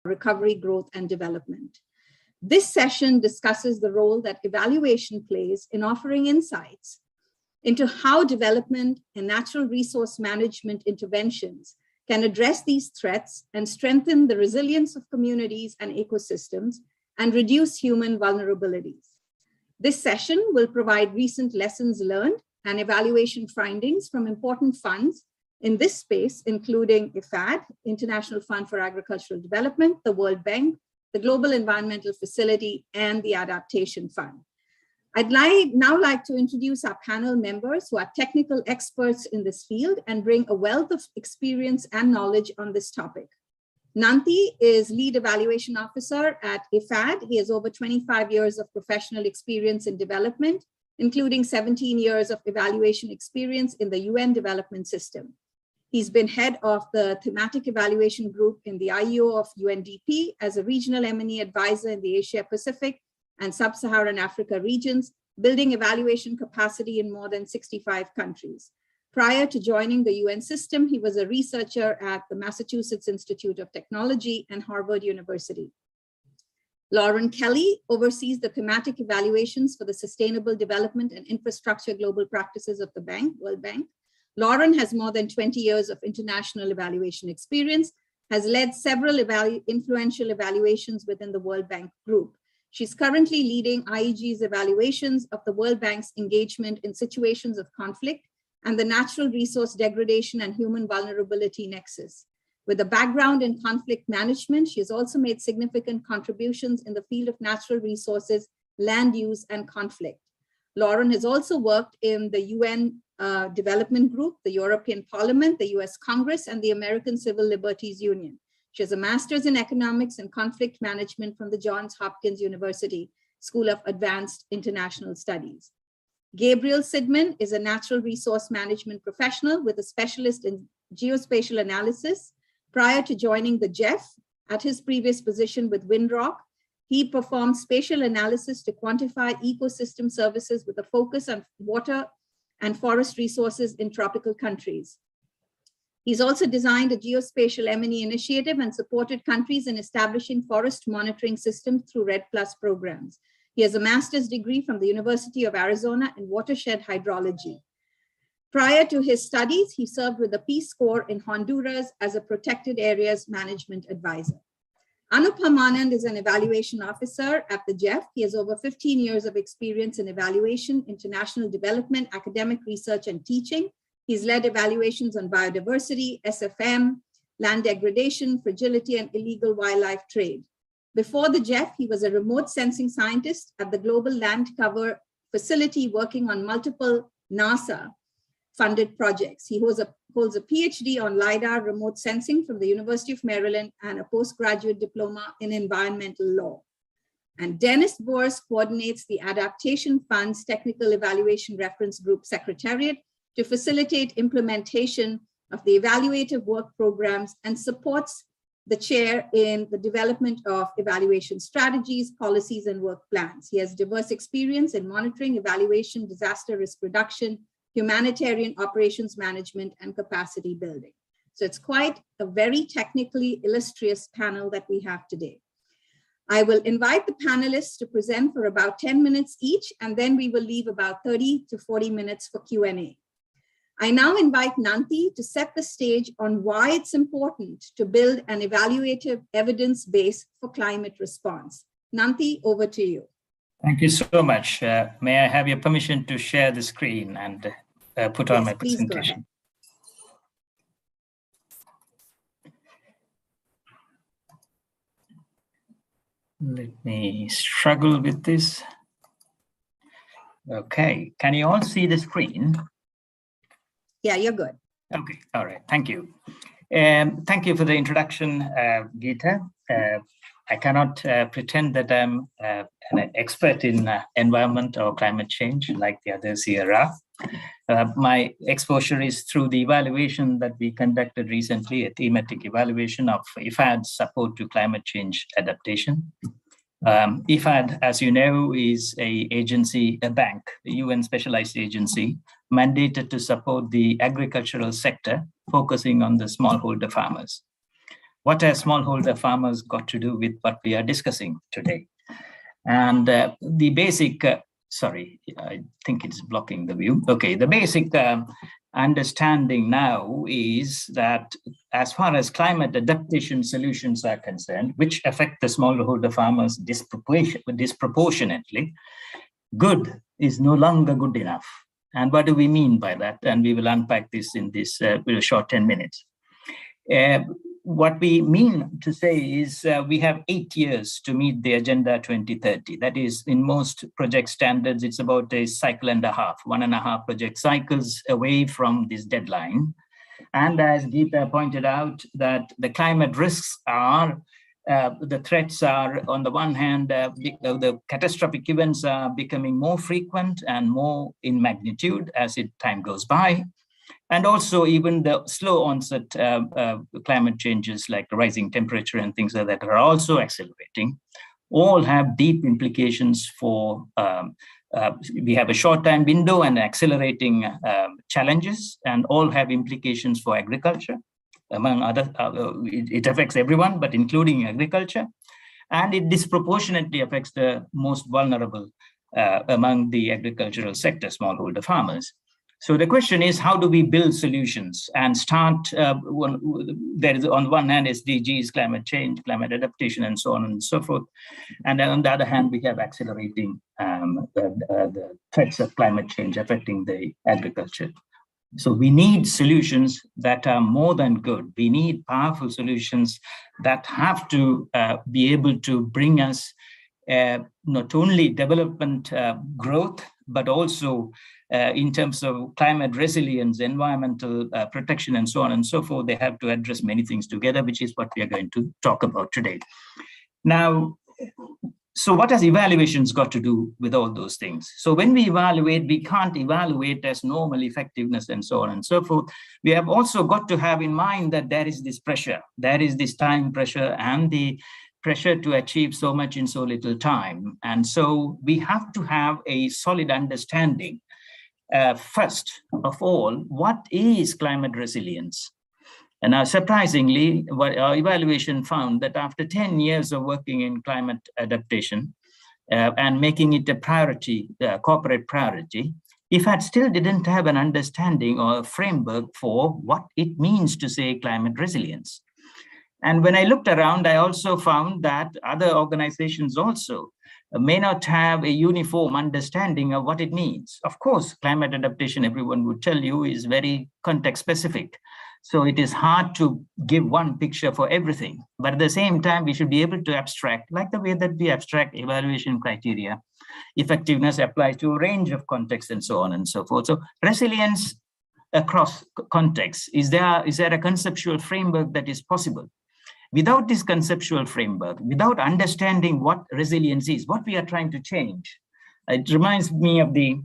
recovery, growth, and development. This session discusses the role that evaluation plays in offering insights into how development and natural resource management interventions can address these threats and strengthen the resilience of communities and ecosystems and reduce human vulnerabilities. This session will provide recent lessons learned and evaluation findings from important funds in this space, including IFAD, International Fund for Agricultural Development, the World Bank, the Global Environmental Facility, and the Adaptation Fund. I'd now like to introduce our panel members who are technical experts in this field and bring a wealth of experience and knowledge on this topic. Nanti is Lead Evaluation Officer at IFAD. He has over 25 years of professional experience in development, including 17 years of evaluation experience in the UN Development System. He's been head of the Thematic Evaluation Group in the IEO of UNDP as a regional M&E advisor in the Asia Pacific and Sub-Saharan Africa regions, building evaluation capacity in more than 65 countries. Prior to joining the UN system, he was a researcher at the Massachusetts Institute of Technology and Harvard University. Lauren Kelly oversees the thematic evaluations for the Sustainable Development and Infrastructure Global Practices of the World Bank. Lauren has more than 20 years of international evaluation experience, has led several influential evaluations within the World Bank Group. She's currently leading IEG's evaluations of the World Bank's engagement in situations of conflict and the natural resource degradation and human vulnerability nexus. With a background in conflict management, she has also made significant contributions in the field of natural resources, land use, and conflict. Lauren has also worked in the UN Development Group, the European Parliament, the US Congress, and the American Civil Liberties Union. She has a master's in economics and conflict management from the Johns Hopkins University School of Advanced International Studies. Gabriel Sidman is a natural resource management professional with a specialist in geospatial analysis. Prior to joining the GEF, at his previous position with Windrock, he performed spatial analysis to quantify ecosystem services with a focus on water and forest resources in tropical countries. He's also designed a geospatial M&E initiative and supported countries in establishing forest monitoring systems through REDD+ programs. He has a master's degree from the University of Arizona in watershed hydrology. Prior to his studies, he served with the Peace Corps in Honduras as a protected areas management advisor. Anupam Anand is an evaluation officer at the GEF. He has over 15 years of experience in evaluation, international development, academic research, and teaching. He's led evaluations on biodiversity, SFM, land degradation, fragility, and illegal wildlife trade. Before the GEF, he was a remote sensing scientist at the Global Land Cover Facility working on multiple NASA-funded projects. He holds a PhD on LiDAR remote sensing from the University of Maryland and a postgraduate diploma in environmental law. And Dennis Boers coordinates the Adaptation Fund's Technical Evaluation Reference Group Secretariat to facilitate implementation of the evaluative work programs and supports the chair in the development of evaluation strategies, policies, and work plans. He has diverse experience in monitoring, evaluation, disaster risk reduction, humanitarian operations management, and capacity building. So it's quite a very technically illustrious panel that we have today. I will invite the panelists to present for about 10 minutes each, and then we will leave about 30 to 40 minutes for Q&A. I now invite Nanti to set the stage on why it's important to build an evaluative evidence base for climate response. Nanti, over to you. Thank you so much. May I have your permission to share the screen and put on my presentation? Let me struggle with this. Okay, can you all see the screen? Yeah, you're good. Okay, all right, thank you. Thank you for the introduction, Geeta. I cannot pretend that I'm an expert in environment or climate change like the others here are. My exposure is through the evaluation that we conducted recently, a thematic evaluation of IFAD's support to climate change adaptation. IFAD, as you know, is a bank, a UN specialized agency, mandated to support the agricultural sector, focusing on the smallholder farmers. What has smallholder farmers got to do with what we are discussing today? And the basic, sorry, I think it's blocking the view. Okay, the basic understanding now is that as far as climate adaptation solutions are concerned, which affect the smallholder farmers disproportionately, good is no longer good enough. And what do we mean by that? And we will unpack this in this short 10 minutes. What we mean to say is we have 8 years to meet the Agenda 2030. That is, in most project standards, it's about a cycle and a half, 1.5 project cycles away from this deadline. And as Geeta pointed out, that the climate risks are, the threats are, on the one hand, the catastrophic events are becoming more frequent and more in magnitude as time goes by. And also even the slow onset climate changes like rising temperature and things like that are also accelerating, all have deep implications for, we have a short time window and accelerating challenges, and all have implications for agriculture, among other, it affects everyone, but including agriculture. And it disproportionately affects the most vulnerable among the agricultural sector, smallholder farmers. So the question is, how do we build solutions and start, there is on one hand SDGs, climate change, climate adaptation, and so on and so forth. And then on the other hand, we have accelerating the threats of climate change affecting the agriculture. So we need solutions that are more than good. We need powerful solutions that have to be able to bring us not only development growth, but also in terms of climate resilience, environmental protection, and so on and so forth. They have to address many things together, which is what we are going to talk about today. Now, so what has evaluations got to do with all those things? So when we evaluate, we can't evaluate as normal effectiveness and so on and so forth. We have also got to have in mind that there is this pressure, there is this time pressure and the pressure to achieve so much in so little time. And so we have to have a solid understanding. First of all, what is climate resilience? And now, surprisingly, what our evaluation found that after 10 years of working in climate adaptation and making it a priority, corporate priority, IFAD still didn't have an understanding or a framework for what it means to say climate resilience. And when I looked around, I also found that other organizations also may not have a uniform understanding of what it means. Of course, climate adaptation, everyone would tell you, is very context specific. So it is hard to give one picture for everything. But at the same time, we should be able to abstract, like the way that we abstract evaluation criteria. Effectiveness applies to a range of contexts and so on and so forth. So resilience across contexts, is there a conceptual framework that is possible? Without this conceptual framework, without understanding what resilience is, what we are trying to change, it reminds me of the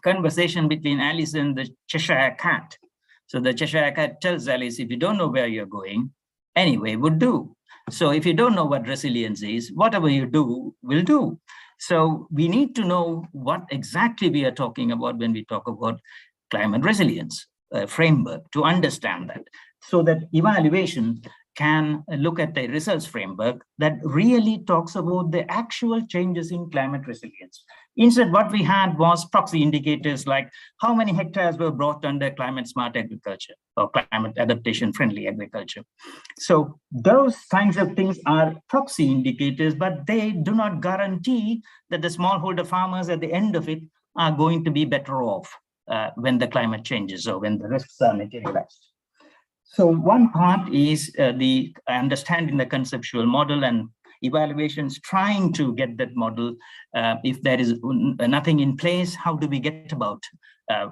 conversation between Alice and the Cheshire Cat. So the Cheshire Cat tells Alice, if you don't know where you're going, anyway would do. So if you don't know what resilience is, whatever you do will do. So we need to know what exactly we are talking about when we talk about climate resilience framework, to understand that, so that evaluation can look at a results framework that really talks about the actual changes in climate resilience. Instead, what we had was proxy indicators like how many hectares were brought under climate smart agriculture or climate adaptation friendly agriculture. So those kinds of things are proxy indicators, but they do not guarantee that the smallholder farmers at the end of it are going to be better off when the climate changes or when the risks are materialized. So one part is the understanding the conceptual model and evaluations, trying to get that model. If there is nothing in place, how do we get about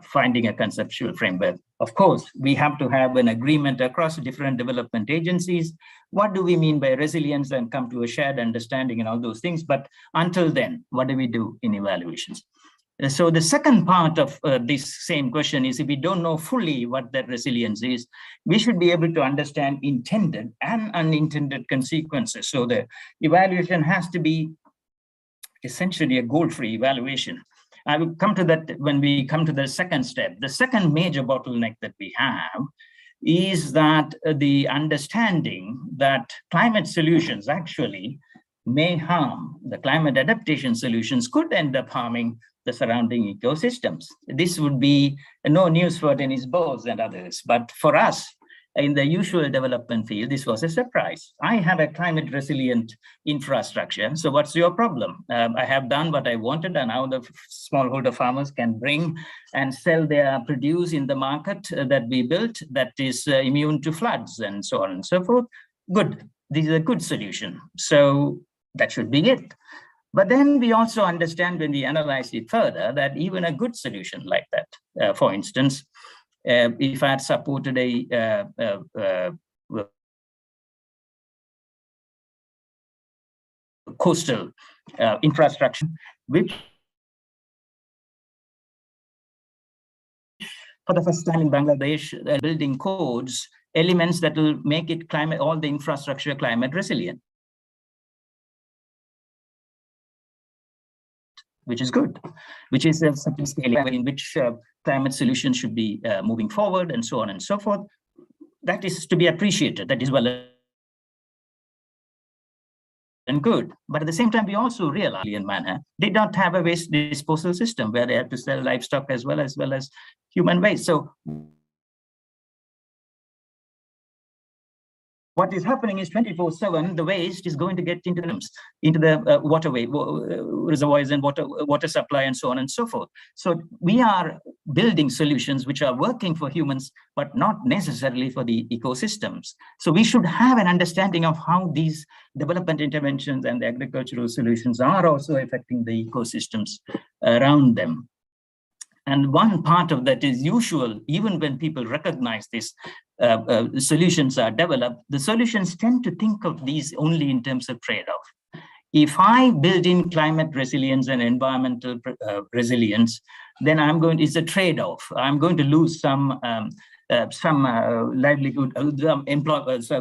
finding a conceptual framework? Of course, we have to have an agreement across different development agencies. What do we mean by resilience, and come to a shared understanding and all those things. But until then, what do we do in evaluations? So the second part of this same question is, if we don't know fully what that resilience is, we should be able to understand intended and unintended consequences. So the evaluation has to be essentially a goal-free evaluation. I will come to that when we come to the second step. The second major bottleneck that we have is that the understanding that climate solutions actually may harm, the climate adaptation solutions could end up harming the surrounding ecosystems. This would be no news for Dennis Bose and others, but for us, in the usual development field, this was a surprise. I have a climate resilient infrastructure. So what's your problem? I have done what I wanted, and now the smallholder farmers can bring and sell their produce in the market that we built that is immune to floods and so on and so forth. Good. This is a good solution. So that should be it. But then we also understand when we analyze it further that even a good solution like that, for instance, if I had supported a coastal infrastructure, which for the first time in Bangladesh, building codes, elements that will make it all the infrastructure climate resilient, which is good, which is a certain scale in which climate solutions should be moving forward and so on and so forth. That is to be appreciated. That is well and good. But at the same time, we also realize in manner, they don't have a waste disposal system where they have to sell livestock as well as human waste. So what is happening is 24/7, the waste is going to get into the waterway, reservoirs and water supply and so on and so forth. So we are building solutions which are working for humans, but not necessarily for the ecosystems. So we should have an understanding of how these development interventions and the agricultural solutions are also affecting the ecosystems around them. And one part of that is usual, even when people recognize this, solutions are developed, the solutions tend to think of these only in terms of trade-off. If I build in climate resilience and environmental resilience, then it's a trade-off. I'm going to lose some livelihood,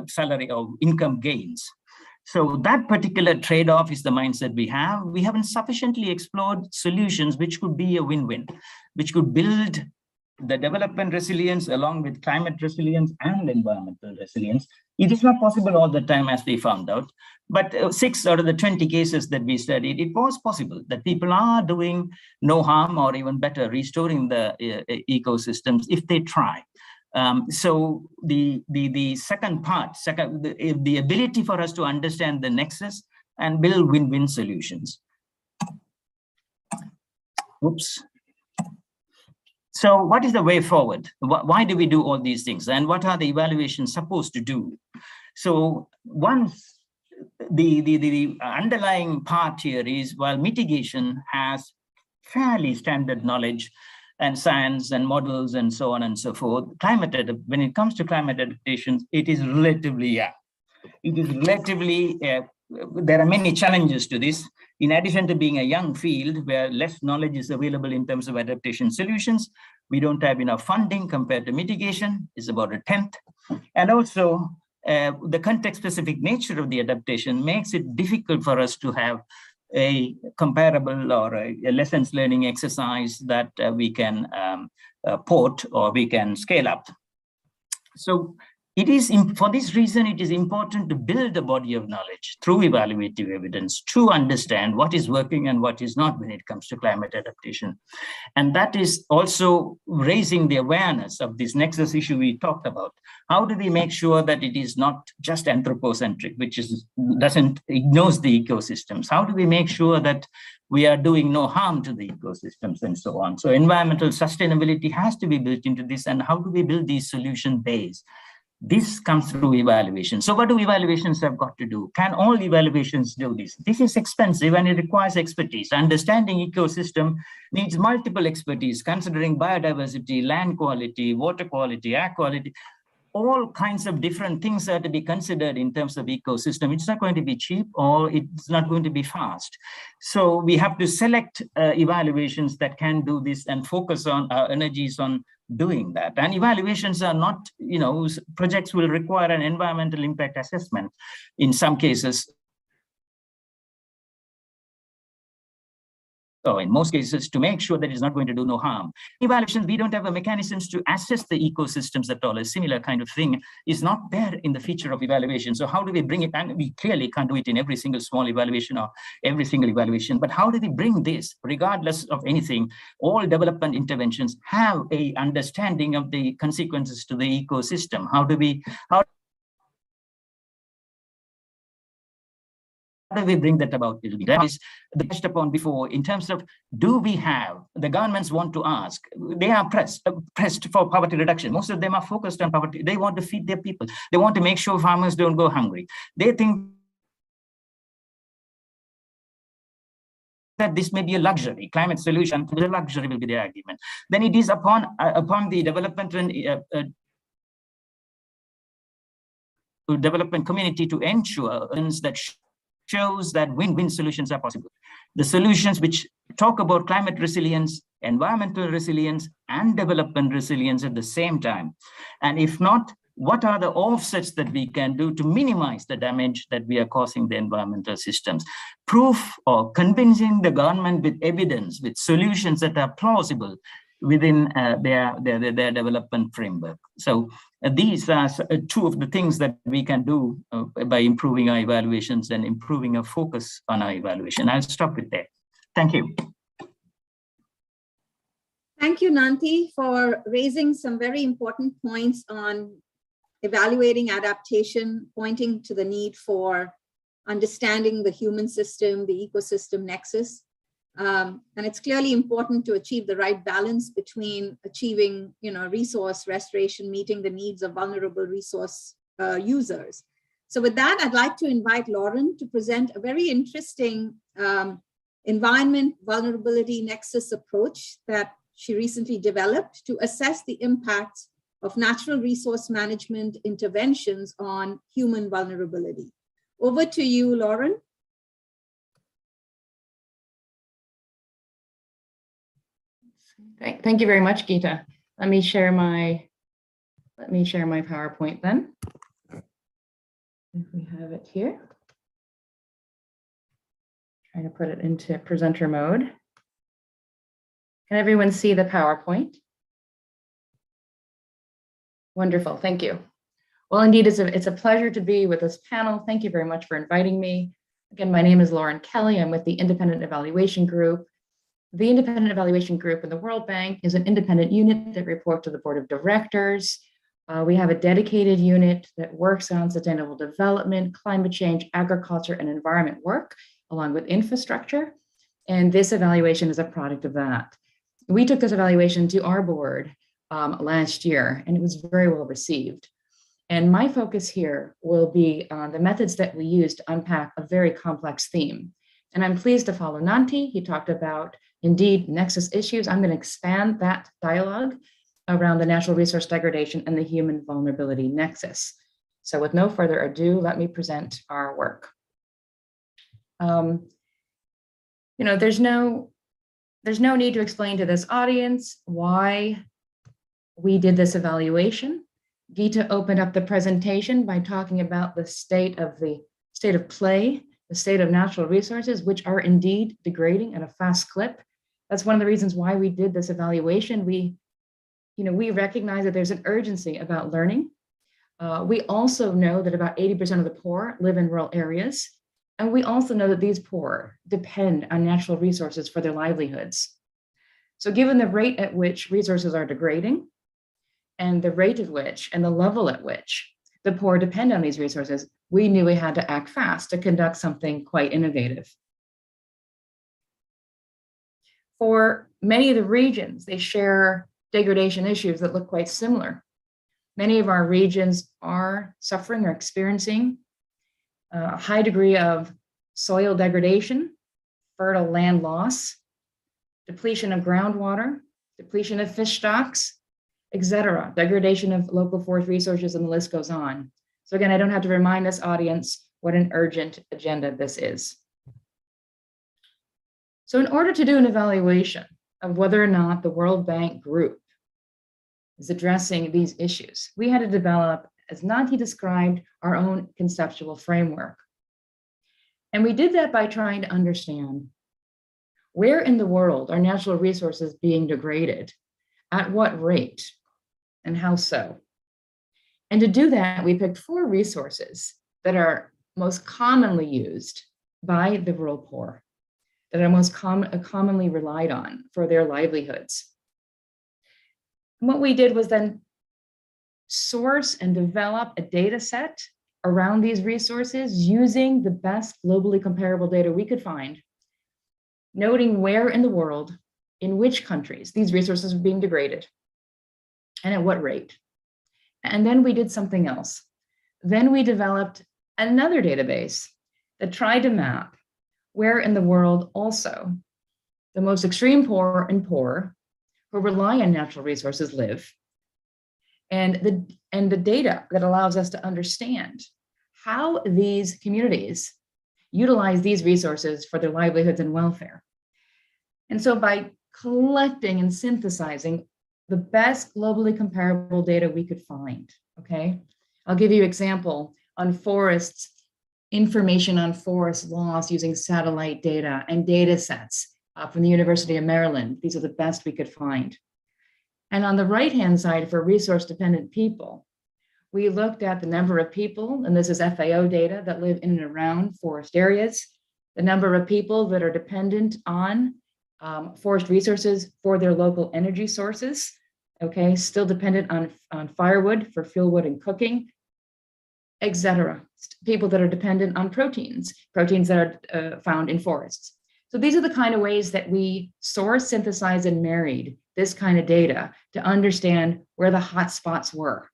salary or income gains. So that particular trade-off is the mindset we have. We haven't sufficiently explored solutions which could be a win-win, which could build the development resilience along with climate resilience and environmental resilience. It is not possible all the time, as we found out, but 6 out of the 20 cases that we studied, it was possible that people are doing no harm or even better, restoring the ecosystems if they try. So the second part, the ability for us to understand the nexus and build win-win solutions. Oops. So what is the way forward? Why do we do all these things? And what are the evaluations supposed to do? So once the underlying part here is, while mitigation has fairly standard knowledge and science and models and so on and so forth, when it comes to climate adaptation, it is relatively young. It is relatively, there are many challenges to this. In addition to being a young field where less knowledge is available in terms of adaptation solutions, we don't have enough funding compared to mitigation, it's about a 10th. And also the context-specific nature of the adaptation makes it difficult for us to have a comparable or a lessons learning exercise that we can port or we can scale up. So it is, for this reason, it is important to build a body of knowledge through evaluative evidence to understand what is working and what is not when it comes to climate adaptation. And that is also raising the awareness of this nexus issue we talked about. How do we make sure that it is not just anthropocentric, which ignores the ecosystems? How do we make sure that we are doing no harm to the ecosystems and so on? So environmental sustainability has to be built into this. And how do we build these solution base? This comes through evaluation. So what do evaluations have got to do? Can all evaluations do this? This is expensive and it requires expertise. Understanding ecosystem needs multiple expertise, considering biodiversity, land quality, water quality, air quality. All kinds of different things are to be considered in terms of ecosystem. It's not going to be cheap or it's not going to be fast. So we have to select evaluations that can do this and focus on our energies on doing that. And evaluations are not, projects will require an environmental impact assessment in some cases. or in most cases, to make sure that it's not going to do no harm. Evaluations, we don't have a mechanisms to assess the ecosystems at all. A similar kind of thing is not there in the feature of evaluation. So how do we bring it? And we clearly can't do it in every single small evaluation or every single evaluation, but how do we bring this, regardless of anything? All development interventions have a understanding of the consequences to the ecosystem. How do we bring that about? That is touched upon before in terms of, do we have, the governments want to ask, they are pressed for poverty reduction. Most of them are focused on poverty. They want to feed their people. They want to make sure farmers don't go hungry. They think that this may be a luxury, climate solution, the luxury will be the argument. Then it is upon the development and development community to ensure that shows that win-win solutions are possible. The solutions which talk about climate resilience, environmental resilience, and development resilience at the same time. And if not, what are the offsets that we can do to minimize the damage that we are causing the environmental systems? Proof or convincing the government with evidence, with solutions that are plausible within their development framework. So these are two of the things that we can do by improving our evaluations and improving our focus on our evaluation. I'll stop with that. Thank you. Thank you, Nanti, for raising some very important points on evaluating adaptation, pointing to the need for understanding the human system, the ecosystem nexus. And it's clearly important to achieve the right balance between achieving, resource restoration, meeting the needs of vulnerable resource users. So with that, I'd like to invite Lauren to present a very interesting environment vulnerability nexus approach that she recently developed to assess the impacts of natural resource management interventions on human vulnerability. Over to you, Lauren. Great. Thank you very much, Geeta. Let me share my PowerPoint then. If we have it here. Trying to put it into presenter mode. Can everyone see the PowerPoint? Wonderful, thank you. Well, indeed, it's a pleasure to be with this panel. Thank you very much for inviting me. Again, my name is Lauren Kelly. I'm with the Independent Evaluation Group. The Independent Evaluation Group in the World Bank is an independent unit that reports to the Board of Directors. We have a dedicated unit that works on sustainable development, climate change, agriculture, and environment work, along with infrastructure. And this evaluation is a product of that. We took this evaluation to our board last year, and it was very well received. And my focus here will be on the methods that we use to unpack a very complex theme. And I'm pleased to follow Nanti. He talked about, indeed, nexus issues. I'm going to expand that dialogue around the natural resource degradation and the human vulnerability nexus. So with no further ado, let me present our work. There's no need to explain to this audience why we did this evaluation. Geeta opened up the presentation by talking about the state of play, the state of natural resources, which are indeed degrading at a fast clip. That's one of the reasons why we did this evaluation. We recognize that there's an urgency about learning. We also know that about 80% of the poor live in rural areas. And we also know that these poor depend on natural resources for their livelihoods. So given the rate at which resources are degrading, and the rate at which and the level at which the poor depend on these resources, we knew we had to act fast to conduct something quite innovative. For many of the regions, they share degradation issues that look quite similar. Many of our regions are suffering or experiencing a high degree of soil degradation, fertile land loss, depletion of groundwater, depletion of fish stocks, etc., degradation of local forest resources, and the list goes on. So again, I don't have to remind this audience what an urgent agenda this is. So in order to do an evaluation of whether or not the World Bank Group is addressing these issues, we had to develop, as Nanti described, our own conceptual framework. And we did that by trying to understand Where in the world are natural resources being degraded? At what rate? And how so? And to do that, we picked 4 resources that are most commonly used by the rural poor, that are most commonly relied on for their livelihoods. And what we did was then source and develop a data set around these resources using the best globally comparable data we could find, noting where in the world, in which countries these resources were being degraded, and at what rate. And then we did something else. Then we developed another database that tried to map where in the world also the most extreme poor and poorer who rely on natural resources live, and the data that allows us to understand how these communities utilize these resources for their livelihoods and welfare. And so by collecting and synthesizing the best globally comparable data we could find, okay? I'll give you an example on forests, information on forest loss using satellite data and data sets from the University of Maryland. These are the best we could find. And on the right-hand side for resource-dependent people, we looked at the number of people, and this is FAO data, that live in and around forest areas, the number of people that are dependent on forest resources for their local energy sources, okay, still dependent on firewood for fuel wood and cooking, etc. People that are dependent on proteins that are found in forests. So these are the kind of ways that we sourced, synthesized, and married this kind of data to understand where the hot spots were.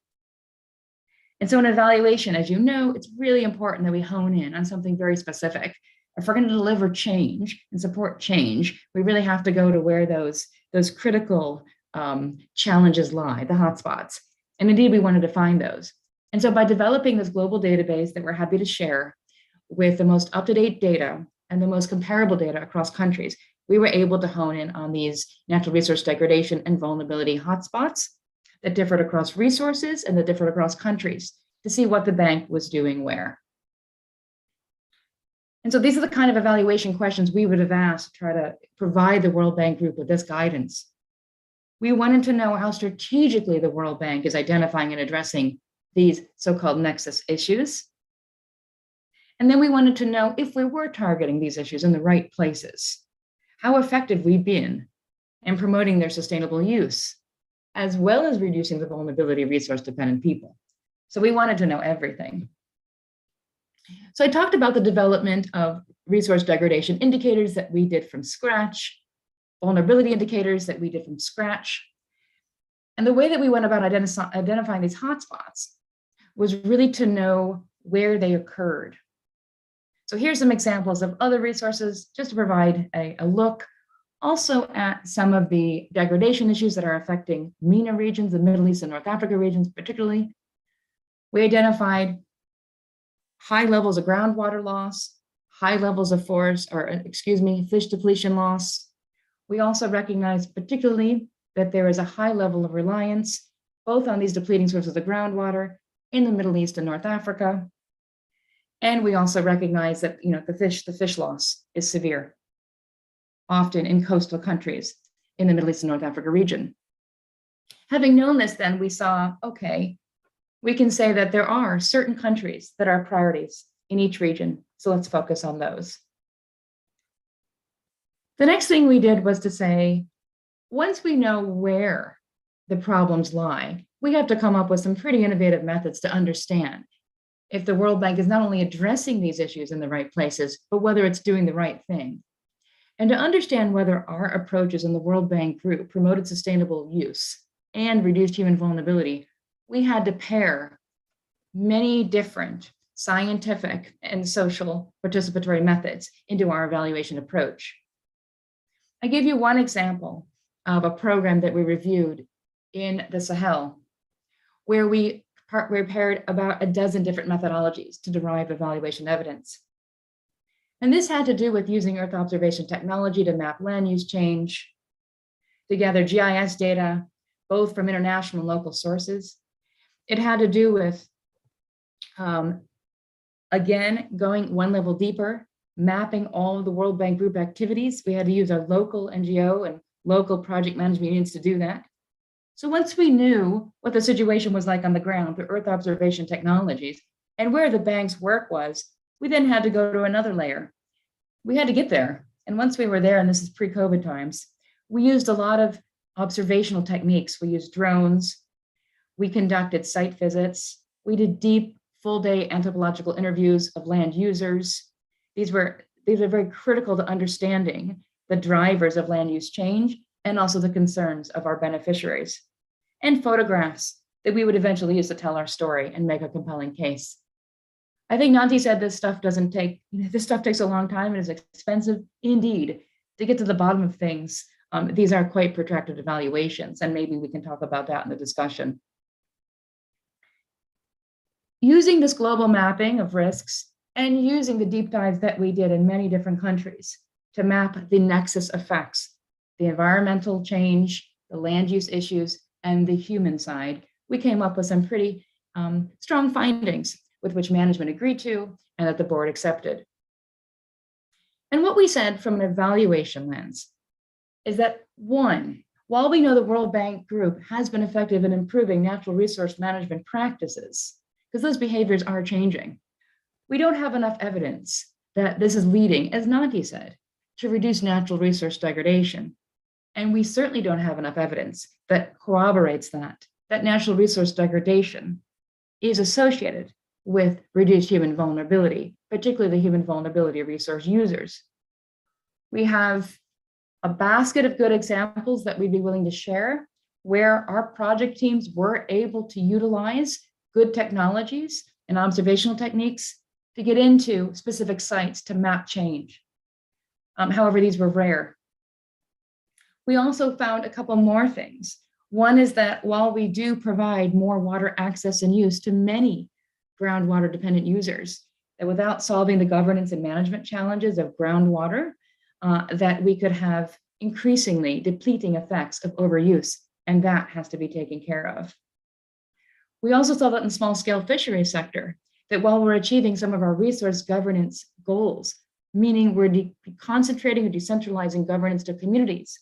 And so in evaluation, as you know, it's really important that we hone in on something very specific. If we're going to deliver change and support change, we really have to go to where those critical challenges lie, the hotspots. And indeed, we wanted to find those. And so by developing this global database that we're happy to share with the most up-to-date data and the most comparable data across countries, we were able to hone in on these natural resource degradation and vulnerability hotspots that differed across resources and that differed across countries to see what the bank was doing where. And so these are the kind of evaluation questions we would have asked to try to provide the World Bank Group with this guidance. We wanted to know how strategically the World Bank is identifying and addressing these so-called nexus issues. And then we wanted to know if we were targeting these issues in the right places, how effective we've been in promoting their sustainable use, as well as reducing the vulnerability of resource-dependent people. So we wanted to know everything. So I talked about the development of resource degradation indicators that we did from scratch, vulnerability indicators that we did from scratch. And the way that we went about identifying these hotspots was really to know where they occurred. So here's some examples of other resources, just to provide a look also at some of the degradation issues that are affecting MENA regions, the Middle East and North Africa regions particularly. We identified high levels of groundwater loss, high levels of fish depletion loss. We also recognize particularly that there is a high level of reliance both on these depleting sources of groundwater in the Middle East and North Africa. And we also recognize that the fish loss is severe, often in coastal countries in the Middle East and North Africa region. Having known this, then we saw, okay, we can say that there are certain countries that are priorities in each region. So let's focus on those. The next thing we did was to say, once we know where the problems lie, we have to come up with some pretty innovative methods to understand if the World Bank is not only addressing these issues in the right places, but whether it's doing the right thing. And to understand whether our approaches in the World Bank Group promoted sustainable use and reduced human vulnerability, we had to pair many different scientific and social participatory methods into our evaluation approach. I give you one example of a program that we reviewed in the Sahel, where we paired about a dozen different methodologies to derive evaluation evidence. And this had to do with using Earth observation technology to map land use change, to gather GIS data, both from international and local sources. It had to do with, again, going one level deeper mapping all of the World Bank Group activities. We had to use our local NGO and local project management unions to do that. So once we knew what the situation was like on the ground through Earth observation technologies and where the bank's work was, we then had to go to another layer. We had to get there. And once we were there, and this is pre-COVID times, we used a lot of observational techniques. We used drones. We conducted site visits. We did deep full-day anthropological interviews of land users. These are very critical to understanding the drivers of land use change and also the concerns of our beneficiaries, and photographs that we would eventually use to tell our story and make a compelling case. I think Nanti said this stuff takes a long time and is expensive indeed to get to the bottom of things. These are quite protracted evaluations, and maybe we can talk about that in the discussion. Using this global mapping of risks and using the deep dives that we did in many different countries to map the nexus effects, the environmental change, the land use issues, and the human side, we came up with some pretty strong findings with which management agreed to and that the board accepted. And what we said from an evaluation lens is that, one, while we know the World Bank Group has been effective in improving natural resource management practices, because those behaviors are changing, we don't have enough evidence that this is leading, as Nanti said, to reduce natural resource degradation. And we certainly don't have enough evidence that corroborates that natural resource degradation is associated with reduced human vulnerability, particularly the human vulnerability of resource users. We have a basket of good examples that we'd be willing to share where our project teams were able to utilize good technologies and observational techniques to get into specific sites to map change. However, these were rare. We also found a couple more things. One is that while we do provide more water access and use to many groundwater dependent users, that without solving the governance and management challenges of groundwater, that we could have increasingly depleting effects of overuse, and that has to be taken care of. We also saw that in the small scale fisheries sector, that while we're achieving some of our resource governance goals, meaning we're concentrating or decentralizing governance to communities,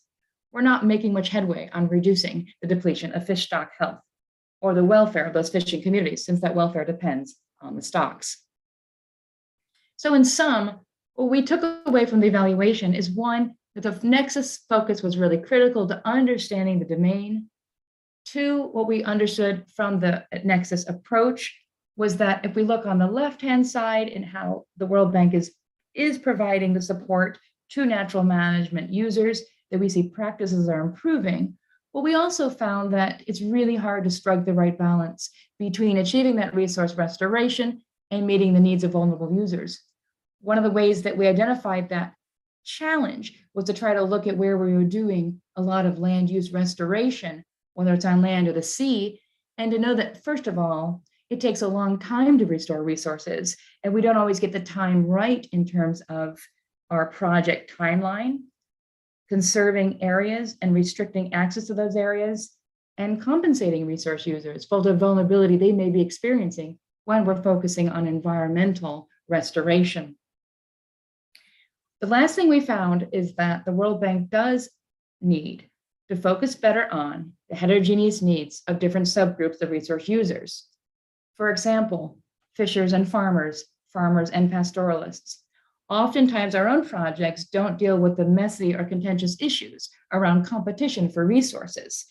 we're not making much headway on reducing the depletion of fish stock health or the welfare of those fishing communities, since that welfare depends on the stocks. So in sum, what we took away from the evaluation is, one, that the nexus focus was really critical to understanding the domain. Two, what we understood from the nexus approach was that if we look on the left-hand side and how the World Bank is providing the support to natural management users, that we see practices are improving. But we also found that it's really hard to strike the right balance between achieving that resource restoration and meeting the needs of vulnerable users. One of the ways that we identified that challenge was to try to look at where we were doing a lot of land use restoration, whether it's on land or the sea, and to know that, first of all, it takes a long time to restore resources, and we don't always get the time right in terms of our project timeline, conserving areas and restricting access to those areas, and compensating resource users for the vulnerability they may be experiencing when we're focusing on environmental restoration. The last thing we found is that the World Bank does need to focus better on the heterogeneous needs of different subgroups of resource users. For example, fishers and farmers and pastoralists. Oftentimes, our own projects don't deal with the messy or contentious issues around competition for resources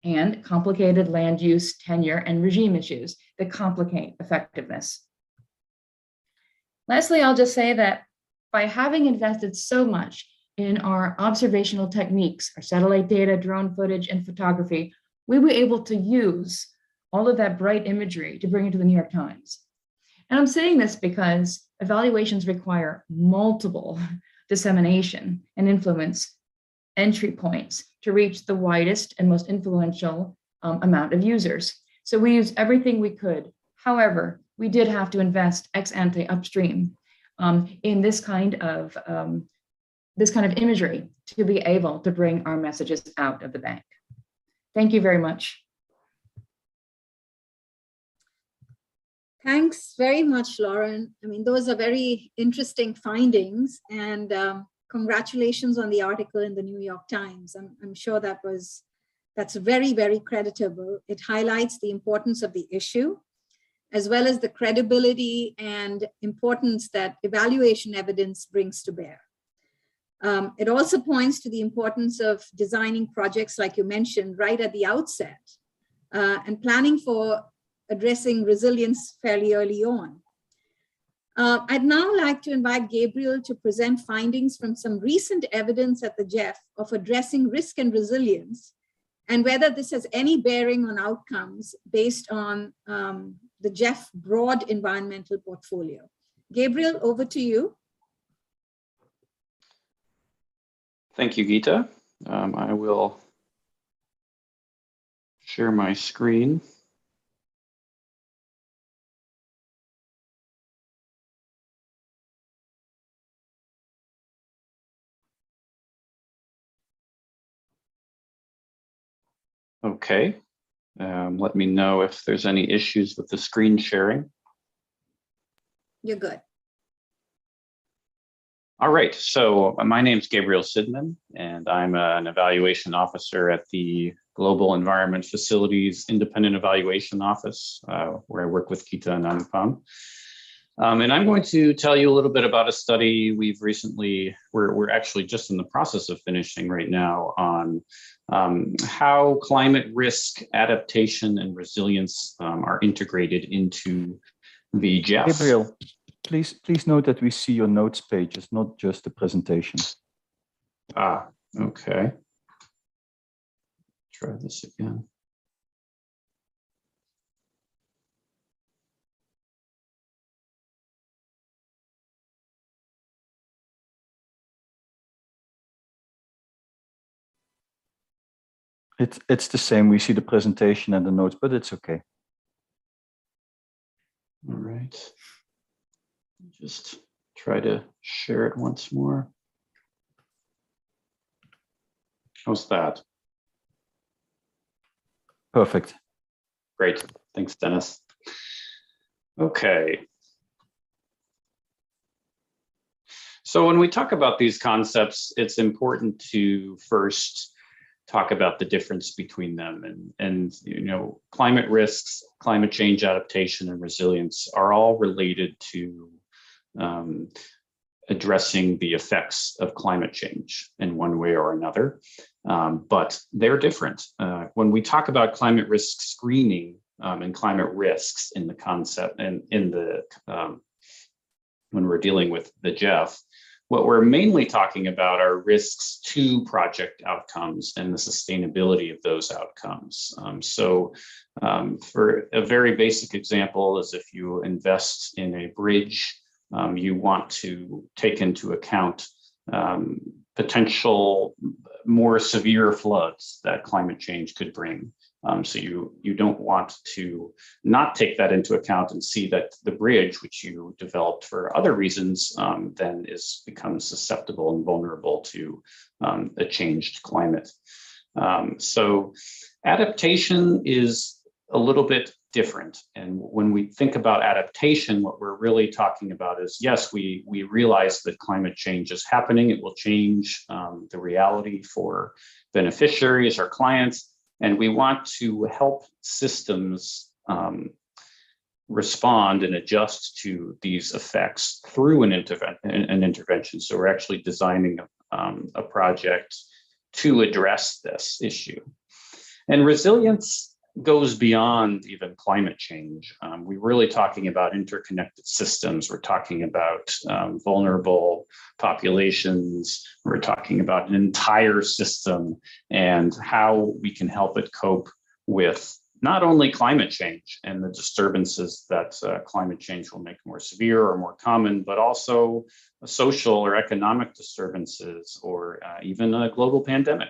and complicated land use, tenure, and regime issues that complicate effectiveness. Lastly, I'll just say that by having invested so much in our observational techniques, our satellite data, drone footage, and photography, we were able to use all of that bright imagery to bring it to the New York Times. And I'm saying this because evaluations require multiple dissemination and influence entry points to reach the widest and most influential amount of users. So we used everything we could. However, we did have to invest ex ante upstream in this kind of imagery to be able to bring our messages out of the bank. Thank you very much. Thanks very much, Lauren. I mean, those are very interesting findings, and congratulations on the article in the New York Times. I'm sure that's very, very creditable. It highlights the importance of the issue, as well as the credibility and importance that evaluation evidence brings to bear. It also points to the importance of designing projects, like you mentioned, right at the outset, and planning for addressing resilience fairly early on. I'd now like to invite Gabriel to present findings from some recent evidence at the GEF of addressing risk and resilience, and whether this has any bearing on outcomes based on the GEF broad environmental portfolio. Gabriel, over to you. Thank you, Geeta. I will share my screen. Okay, let me know if there's any issues with the screen sharing. You're good. All right, so my name is Gabriel Sidman, and I'm an evaluation officer at the Global Environment Facilities Independent Evaluation Office, where I work with Geeta and Anupam. And I'm going to tell you a little bit about a study we've recently, we're actually just in the process of finishing right now on how climate risk, adaptation, and resilience are integrated into the GEF. Gabriel, please note that we see your notes page. It's not just the presentation. Ah, okay. Try this again. It's the same. We see the presentation and the notes, but it's okay. All right. Just try to share it once more. How's that? Perfect. Great. Thanks, Dennis. Okay. So when we talk about these concepts, it's important to first talk about the difference between them, and you know, climate risks, climate change adaptation, and resilience are all related to addressing the effects of climate change in one way or another, but they're different. When we talk about climate risk screening and climate risks in the concept and in the when we're dealing with the GEF, what we're mainly talking about are risks to project outcomes and the sustainability of those outcomes. For a very basic example is if you invest in a bridge, you want to take into account potential more severe floods that climate change could bring. So you don't want to not take that into account and see that the bridge, which you developed for other reasons, then becomes susceptible and vulnerable to a changed climate. So adaptation is a little bit different. And when we think about adaptation, what we're really talking about is, yes, we realize that climate change is happening. It will change the reality for beneficiaries, our clients, and we want to help systems respond and adjust to these effects through an intervention. So we're actually designing a project to address this issue. And resilience goes beyond even climate change. We're really talking about interconnected systems. We're talking about vulnerable populations. We're talking about an entire system and how we can help it cope with not only climate change and the disturbances that climate change will make more severe or more common, but also social or economic disturbances or even a global pandemic.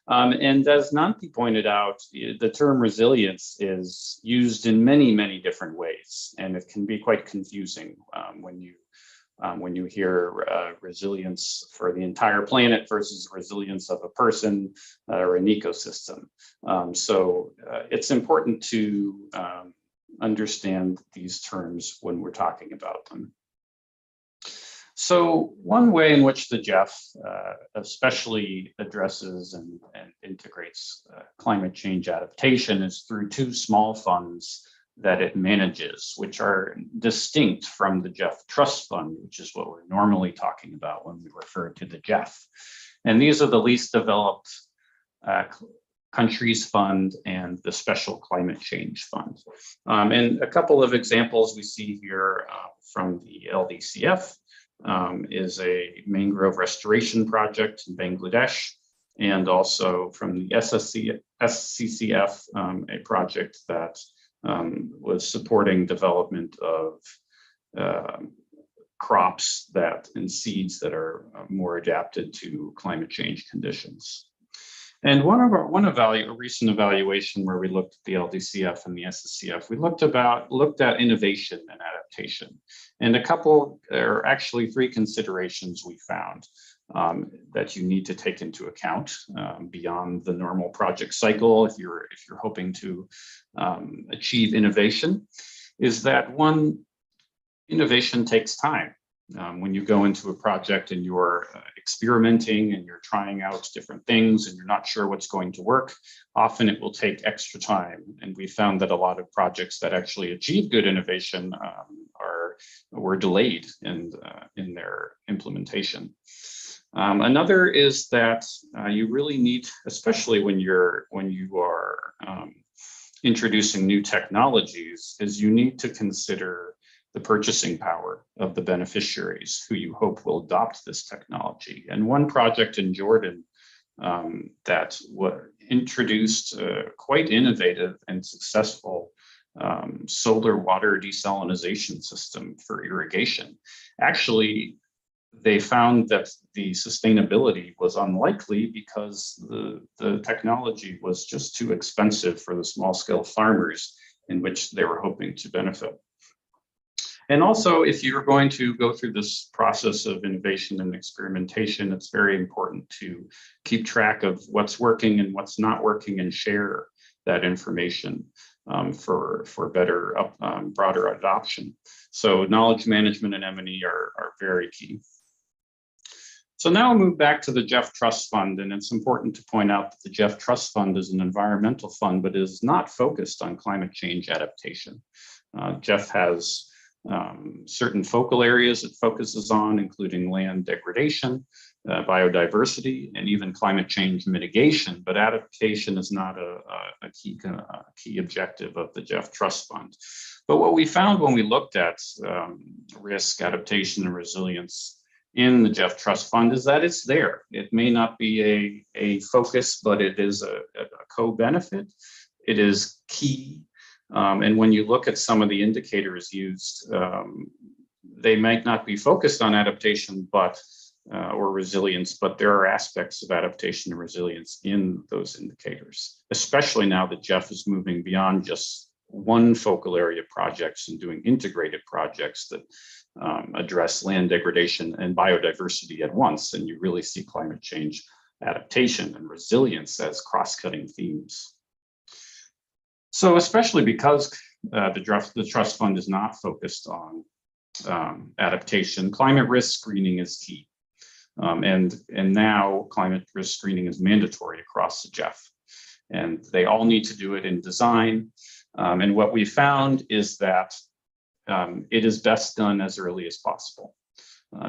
And as Nanti pointed out, the term resilience is used in many, many different ways, and it can be quite confusing when you hear resilience for the entire planet versus resilience of a person or an ecosystem. So it's important to understand these terms when we're talking about them. So one way in which the GEF especially addresses and integrates climate change adaptation is through two small funds that it manages, which are distinct from the GEF Trust Fund, which is what we're normally talking about when we refer to the GEF. And these are the least developed countries fund and the Special Climate Change Fund. And a couple of examples we see here from the LDCF is a mangrove restoration project in Bangladesh, and also from the SCCF, a project that was supporting development of crops and seeds that are more adapted to climate change conditions. And a recent evaluation where we looked at the LDCF and the SSCF, we looked at innovation and adaptation. And there are actually three considerations we found that you need to take into account beyond the normal project cycle if you're hoping to achieve innovation. Is that one, innovation takes time. When you go into a project and you're experimenting and you're trying out different things and you're not sure what's going to work, often it will take extra time. And we found that a lot of projects that actually achieve good innovation were delayed in their implementation. Another is that you really need, especially when you are introducing new technologies, is you need to consider the purchasing power of the beneficiaries who you hope will adopt this technology. And one project in Jordan that introduced quite innovative and successful solar water desalination system for irrigation. Actually, they found that the sustainability was unlikely because the technology was just too expensive for the small scale farmers in which they were hoping to benefit. And also, if you're going to go through this process of innovation and experimentation, it's very important to keep track of what's working and what's not working and share that information for better, broader adoption. So knowledge management and M&E are very key. So now I'll move back to the GEF Trust Fund, and it's important to point out that the GEF Trust Fund is an environmental fund, but is not focused on climate change adaptation. GEF has certain focal areas it focuses on, including land degradation, biodiversity, and even climate change mitigation, but adaptation is not a key objective of the GEF Trust Fund. But what we found when we looked at risk, adaptation, and resilience in the GEF Trust Fund is that it's there. It may not be a focus, but it is a co-benefit. It is key. And when you look at some of the indicators used, they might not be focused on adaptation, or resilience, but there are aspects of adaptation and resilience in those indicators, especially now that GEF is moving beyond just one focal area projects and doing integrated projects that address land degradation and biodiversity at once. And you really see climate change adaptation and resilience as cross-cutting themes. So especially because the trust fund is not focused on adaptation, climate risk screening is key. And now climate risk screening is mandatory across the GEF. And they all need to do it in design. And what we found is that it is best done as early as possible.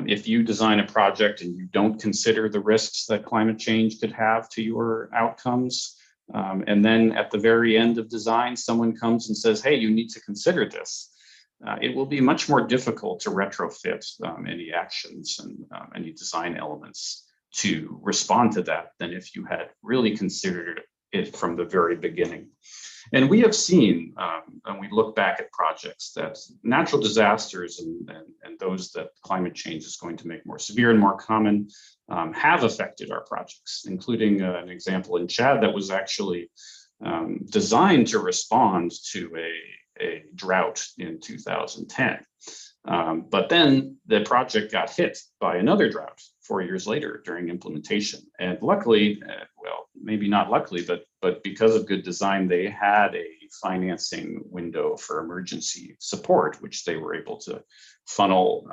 If you design a project and you don't consider the risks that climate change could have to your outcomes, and then at the very end of design, someone comes and says, hey, you need to consider this. It will be much more difficult to retrofit any actions and any design elements to respond to that than if you had really considered it from the very beginning. And we have seen, when we look back at projects, that natural disasters and those that climate change is going to make more severe and more common have affected our projects, including an example in Chad that was actually designed to respond to a drought in 2010. But then the project got hit by another drought 4 years later during implementation. And luckily, well, maybe not luckily, but because of good design, they had a financing window for emergency support, which they were able to funnel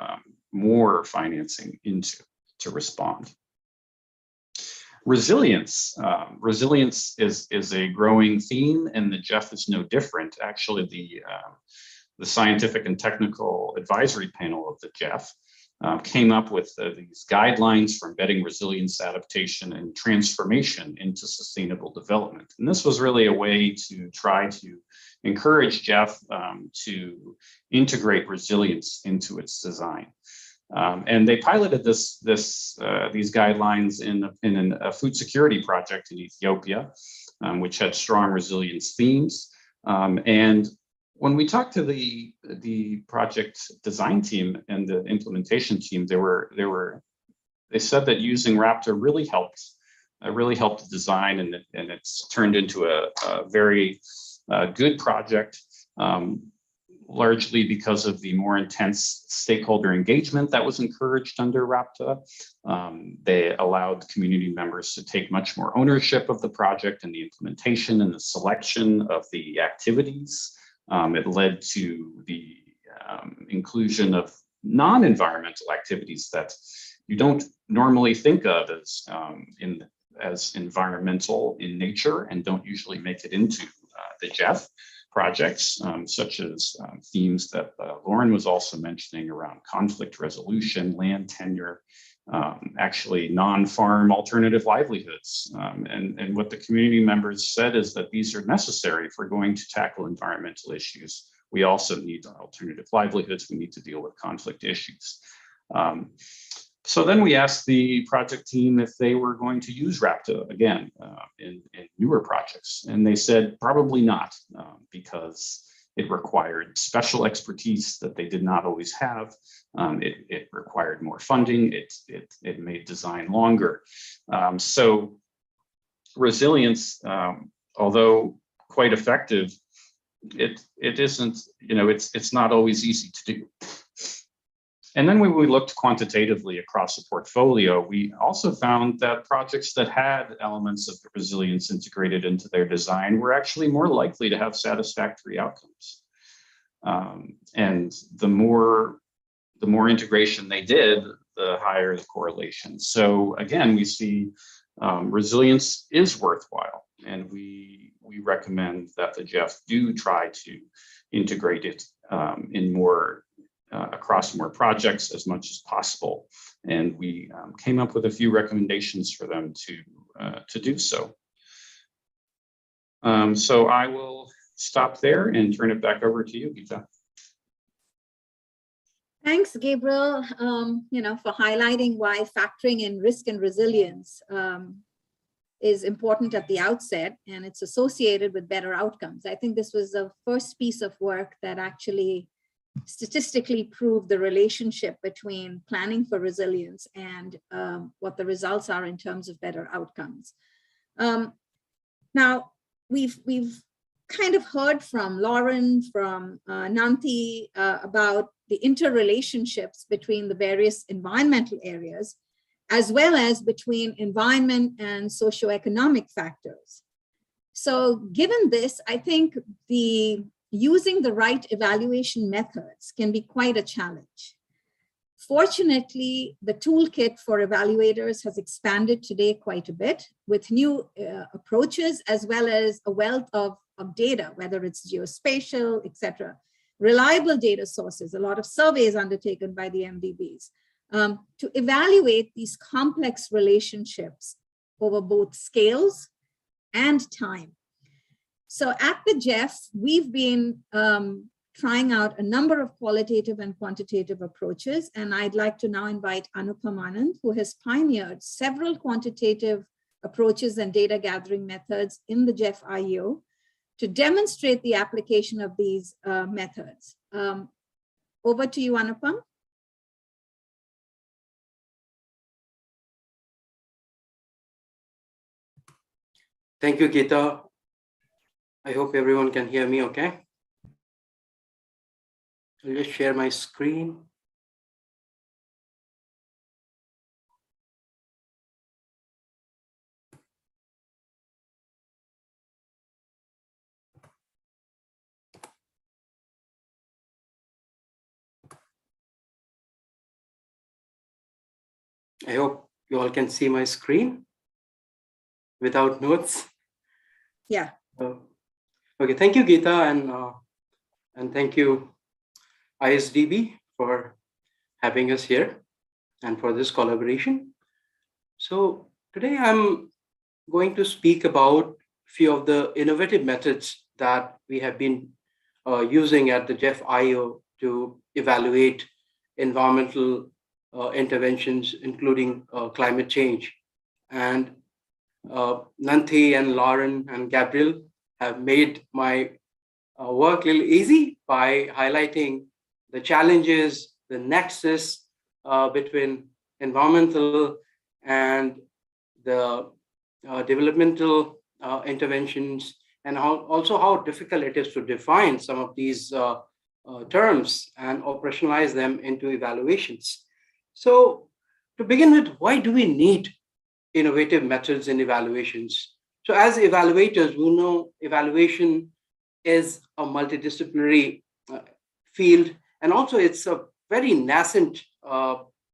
more financing into to respond. Resilience. Resilience is a growing theme, and the GEF is no different. Actually, the scientific and technical advisory panel of the GEF came up with these guidelines for embedding resilience, adaptation, and transformation into sustainable development. And this was really a way to try to encourage GEF to integrate resilience into its design. And they piloted these guidelines in a food security project in Ethiopia, which had strong resilience themes. And when we talked to the project design team and the implementation team, they said that using Raptor really helped the design, and it's turned into a very good project. Largely because of the more intense stakeholder engagement that was encouraged under RAPTA. They allowed community members to take much more ownership of the project and the implementation and the selection of the activities. It led to the inclusion of non-environmental activities that you don't normally think of as environmental in nature and don't usually make it into the GEF projects, such as themes that Lauren was also mentioning around conflict resolution, land tenure, actually non-farm alternative livelihoods. And what the community members said is that these are necessary if we're going to tackle environmental issues. We also need alternative livelihoods. We need to deal with conflict issues. So then we asked the project team if they were going to use RAPTA again in newer projects. And they said probably not, because it required special expertise that they did not always have. It required more funding. It made design longer. So resilience, although quite effective, it isn't, it's not always easy to do. And then when we looked quantitatively across the portfolio, we also found that projects that had elements of resilience integrated into their design were actually more likely to have satisfactory outcomes. And the more integration they did, the higher the correlation. So again, we see resilience is worthwhile, and we recommend that the GEF do try to integrate it in more across more projects as much as possible. And we came up with a few recommendations for them to do so. So I will stop there and turn it back over to you, Gita. Thanks, Gabriel, for highlighting why factoring in risk and resilience is important at the outset, and it's associated with better outcomes. I think this was the first piece of work that actually statistically proved the relationship between planning for resilience and what the results are in terms of better outcomes. Now, we've kind of heard from Lauren, from Nanthi about the interrelationships between the various environmental areas, as well as between environment and socioeconomic factors. So given this, I think using the right evaluation methods can be quite a challenge. Fortunately, the toolkit for evaluators has expanded today quite a bit with new approaches, as well as a wealth of data, whether it's geospatial, et cetera. Reliable data sources, a lot of surveys undertaken by the MDBs to evaluate these complex relationships over both scales and time. So at the GEF, we've been trying out a number of qualitative and quantitative approaches, and I'd like to now invite Anupam Anand, who has pioneered several quantitative approaches and data gathering methods in the GEF IO to demonstrate the application of these methods. Over to you, Anupam. Thank you, Gita. I hope everyone can hear me okay. I'll just share my screen. I hope you all can see my screen without notes. Yeah. Okay, thank you, Geeta, and thank you, ISDB, for having us here and for this collaboration. So today I'm going to speak about a few of the innovative methods that we have been using at the GEF-IO to evaluate environmental interventions, including climate change. And Nanthi and Lauren and Gabriel have made my work a little easy by highlighting the challenges, the nexus between environmental and the developmental interventions, and also how difficult it is to define some of these terms and operationalize them into evaluations. So to begin with, why do we need innovative methods in evaluations? So as evaluators, we know evaluation is a multidisciplinary field, and also it's a very nascent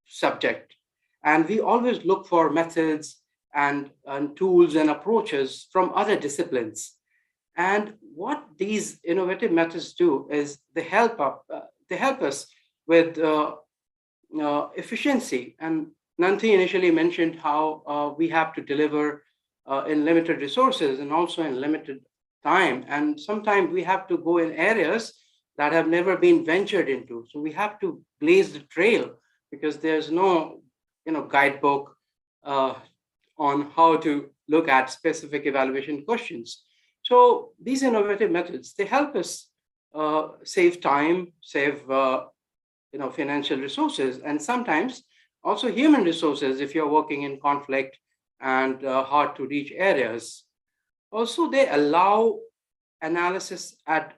subject. And we always look for methods and tools and approaches from other disciplines. And what these innovative methods do is they help us with efficiency. And Nanthi initially mentioned how we have to deliver in limited resources and also in limited time. And sometimes we have to go in areas that have never been ventured into. So we have to blaze the trail because there's no guidebook on how to look at specific evaluation questions. So these innovative methods, they help us save time, save financial resources, and sometimes also human resources if you're working in conflict and hard to reach areas. Also, they allow analysis at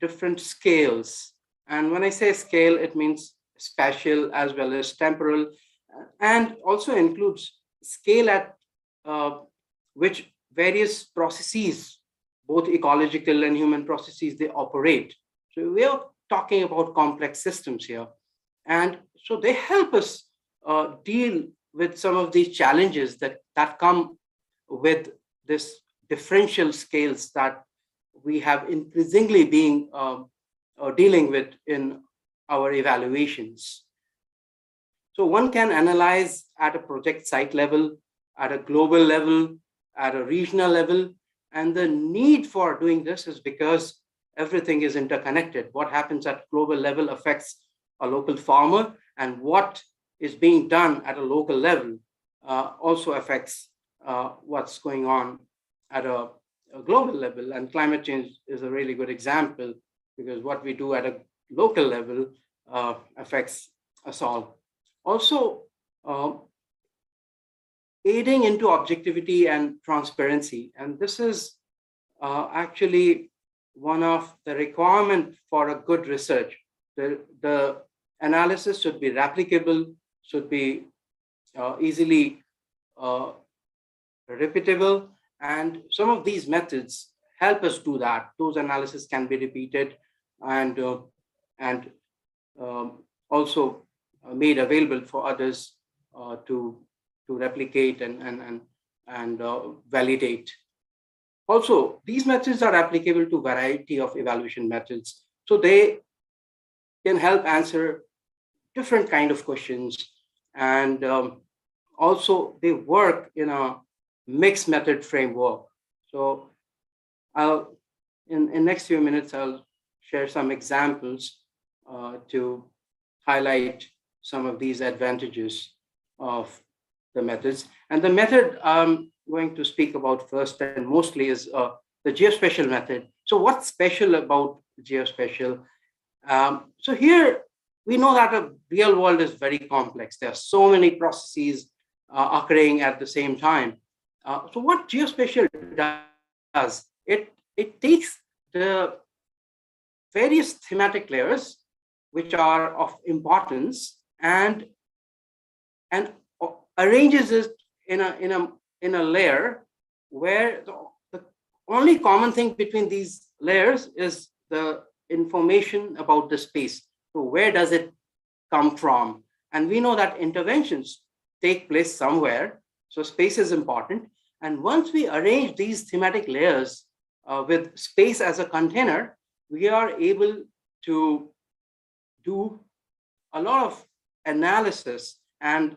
different scales. And when I say scale, it means spatial as well as temporal, and also includes scale at which various processes, both ecological and human processes, they operate. So we are talking about complex systems here. And so they help us deal with some of these challenges that come with this differential scales that we have increasingly been dealing with in our evaluations. So one can analyze at a project site level, at a global level, at a regional level. And the need for doing this is because everything is interconnected. What happens at global level affects a local farmer, and what is being done at a local level also affects what's going on at a global level. And climate change is a really good example, because what we do at a local level affects us all. Also, aiding into objectivity and transparency. And this is actually one of the requirements for a good research. The analysis should be replicable, should be easily repeatable. And some of these methods help us do that. Those analyses can be repeated and also made available for others to replicate and validate. Also, these methods are applicable to a variety of evaluation methods. So they can help answer different kind of questions. And also they work in a mixed method framework. So in next few minutes, I'll share some examples to highlight some of these advantages of the methods. And the method I'm going to speak about first and mostly is the geospatial method. So what's special about geospatial? So here we know that the real world is very complex. There are so many processes occurring at the same time. So what geospatial does, it takes the various thematic layers which are of importance and arranges it in a layer where the only common thing between these layers is the information about the space. So where does it come from? And we know that interventions take place somewhere. So space is important. And once we arrange these thematic layers with space as a container, we are able to do a lot of analysis, and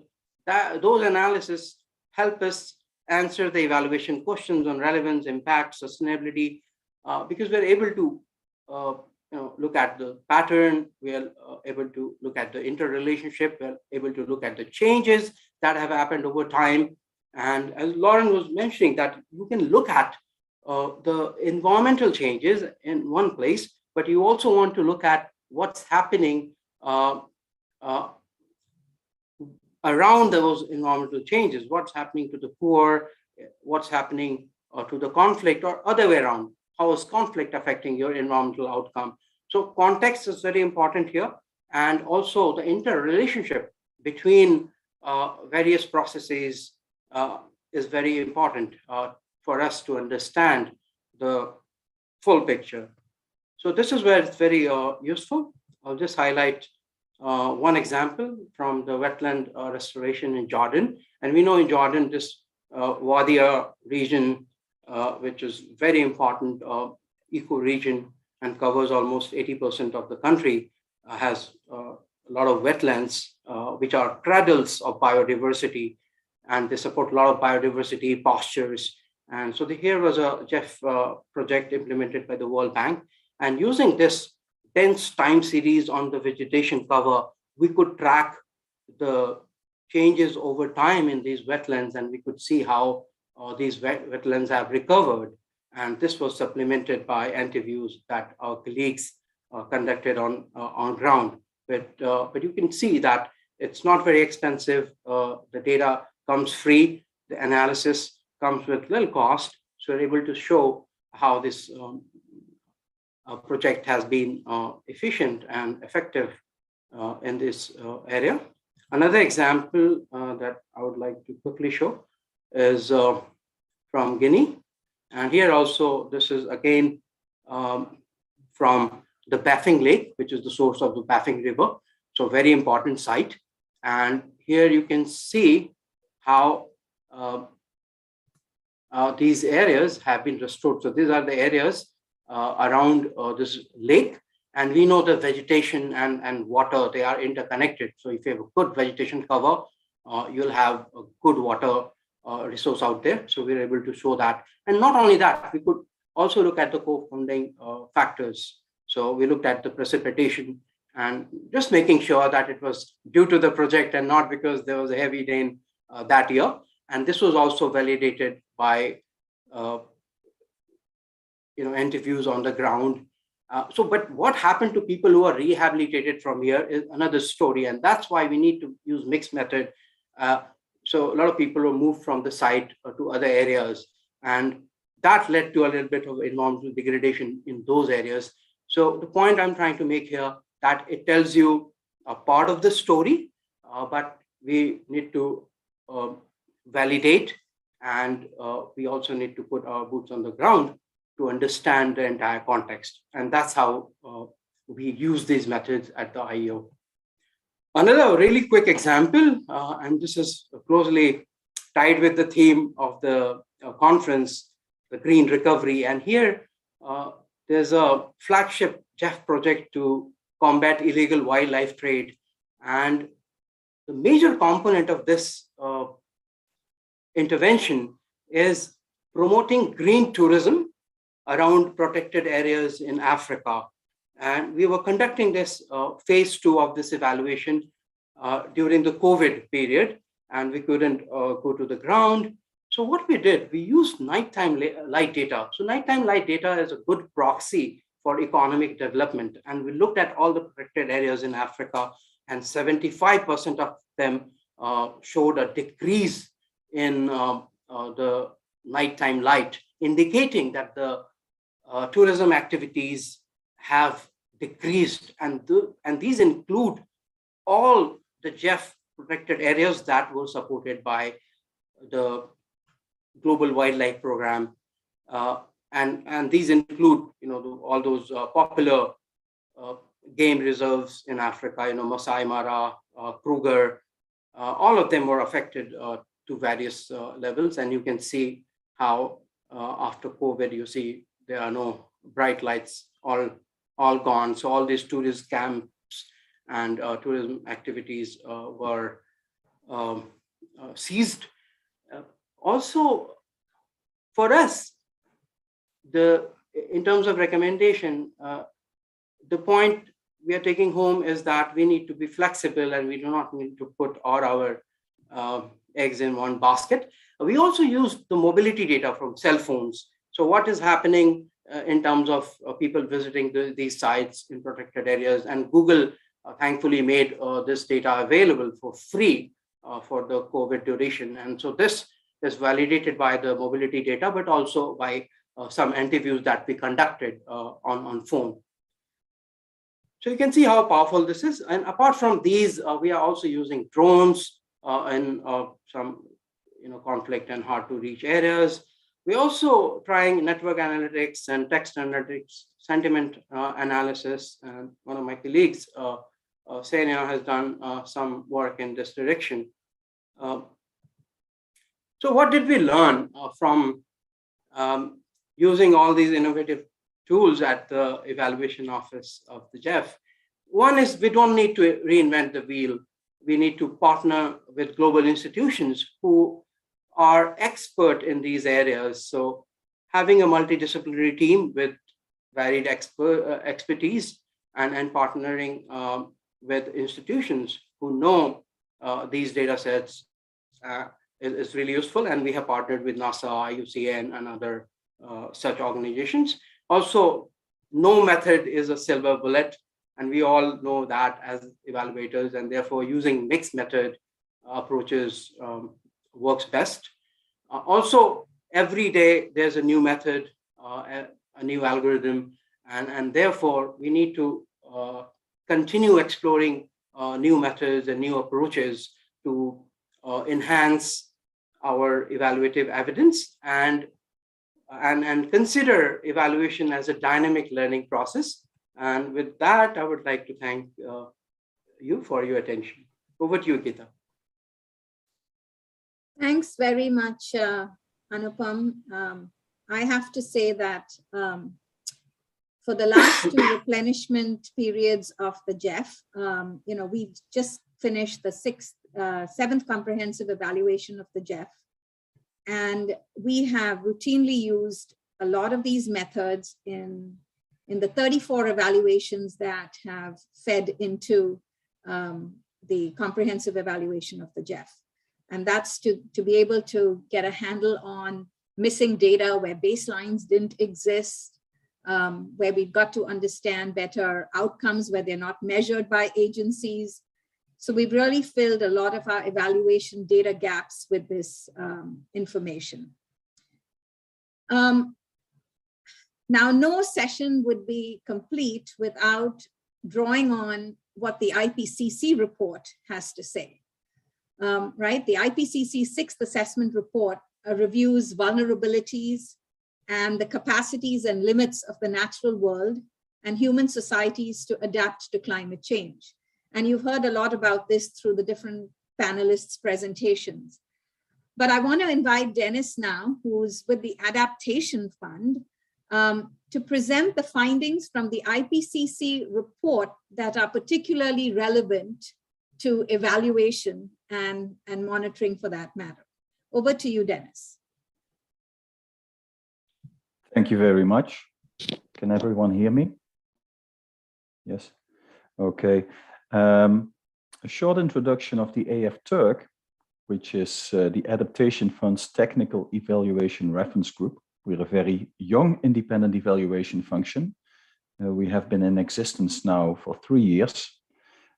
those analysis help us answer the evaluation questions on relevance, impact, sustainability, because we're able to look at the pattern, we're able to look at the interrelationship, we're able to look at the changes that have happened over time. And as Lauren was mentioning, that you can look at the environmental changes in one place, but you also want to look at what's happening around those environmental changes, what's happening to the poor, what's happening to the conflict, or other way around. How is conflict affecting your environmental outcome? So context is very important here. And also the interrelationship between various processes is very important for us to understand the full picture. So this is where it's very useful. I'll just highlight one example from the wetland restoration in Jordan. And we know in Jordan, this Wadia region, which is very important eco-region and covers almost 80% of the country, has a lot of wetlands, which are cradles of biodiversity, and they support a lot of biodiversity postures. And so here was a GEF project implemented by the World Bank. And using this dense time series on the vegetation cover, we could track the changes over time in these wetlands, and we could see how these wetlands have recovered. And this was supplemented by interviews that our colleagues conducted on ground. But you can see that it's not very expensive. The data comes free. The analysis comes with little cost. So we're able to show how this project has been efficient and effective in this area. Another example that I would like to quickly show is from Guinea. And here also, this is again from the Baffing Lake, which is the source of the Baffing River. So very important site. And here you can see how these areas have been restored. So these are the areas around this lake. And we know the vegetation and water, they are interconnected. So if you have a good vegetation cover, you'll have a good water resource out there. So we're able to show that. And not only that, we could also look at the co-founding factors. So we looked at the precipitation and just making sure that it was due to the project and not because there was a heavy rain that year. And this was also validated by interviews on the ground. But what happened to people who are rehabilitated from here is another story. And that's why we need to use mixed method. So a lot of people were moved from the site to other areas. And that led to a little bit of environmental degradation in those areas. So the point I'm trying to make here, that it tells you a part of the story, but we need to validate, and we also need to put our boots on the ground to understand the entire context. And that's how we use these methods at the IEO. Another really quick example, and this is closely tied with the theme of the conference, the green recovery. And here, there's a flagship GEF project to combat illegal wildlife trade. And the major component of this intervention is promoting green tourism around protected areas in Africa. And we were conducting this phase 2 of this evaluation during the COVID period, and we couldn't go to the ground. So what we did, we used nighttime light data. So nighttime light data is a good proxy for economic development. And we looked at all the protected areas in Africa, and 75% of them showed a decrease in the nighttime light, indicating that the tourism activities have decreased. And these include all the GEF protected areas that were supported by the Global Wildlife Program. And these include, all those popular game reserves in Africa, Masai Mara, Kruger, all of them were affected to various levels. And you can see how after COVID, you see there are no bright lights, all gone. So all these tourist camps and tourism activities were seized. Also, for us, in terms of recommendation, the point we are taking home is that we need to be flexible and we do not need to put all our eggs in one basket. We also use the mobility data from cell phones. So what is happening in terms of people visiting these sites in protected areas, and Google thankfully made this data available for free for the COVID duration. And so this is validated by the mobility data, but also by some interviews that we conducted on phone. So you can see how powerful this is. And apart from these, we are also using drones in some conflict and hard to reach areas. We're also trying network analytics and text analytics, sentiment analysis. And one of my colleagues, Senia, has done some work in this direction. So what did we learn from using all these innovative tools at the evaluation office of the GEF? One is we don't need to reinvent the wheel. We need to partner with global institutions who are expert in these areas. So having a multidisciplinary team with varied expertise and partnering with institutions who know these data sets is really useful. And we have partnered with NASA, IUCN, and other such organizations. Also, no method is a silver bullet, and we all know that as evaluators, and therefore using mixed method approaches works best. Also, every day there's a new method, a new algorithm, and therefore we need to continue exploring new methods and new approaches to enhance our evaluative evidence and consider evaluation as a dynamic learning process. And with that, I would like to thank you for your attention. Over to you, Geeta. Thanks very much, Anupam. I have to say that for the last two replenishment periods of the GEF, we just finished the seventh comprehensive evaluation of the GEF. And we have routinely used a lot of these methods in the 34 evaluations that have fed into the comprehensive evaluation of the GEF. And that's to be able to get a handle on missing data where baselines didn't exist, where we've got to understand better outcomes where they're not measured by agencies. So we've really filled a lot of our evaluation data gaps with this information. Now, no session would be complete without drawing on what the Ipcc report has to say, right? The Ipcc sixth assessment report reviews vulnerabilities and the capacities and limits of the natural world and human societies to adapt to climate change. And you've heard a lot about this through the different panelists' presentations. But I want to invite Dennis now, who's with the Adaptation Fund, to present the findings from the Ipcc report that are particularly relevant to evaluation and monitoring for that matter. Over to you, Dennis. Thank you very much. Can everyone hear me? Yes. Okay. A short introduction of the AF-Turk, which is the Adaptation Fund's Technical Evaluation Reference Group. We're a very young independent evaluation function. We have been in existence now for 3 years,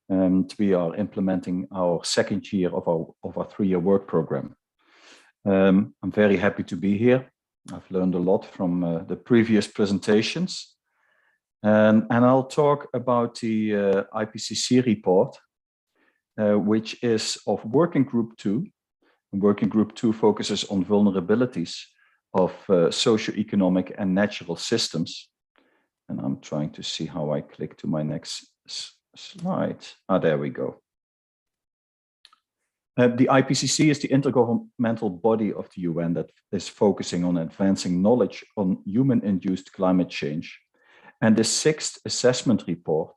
and we are implementing our second year of our 3-year work program. I'm very happy to be here. I've learned a lot from the previous presentations. And I'll talk about the Ipcc report, which is of Working Group 2. And Working Group 2 focuses on vulnerabilities of socioeconomic and natural systems. And I'm trying to see how I click to my next slide. Ah, there we go. The Ipcc is the intergovernmental body of the UN that is focusing on advancing knowledge on human-induced climate change. And the 6th assessment report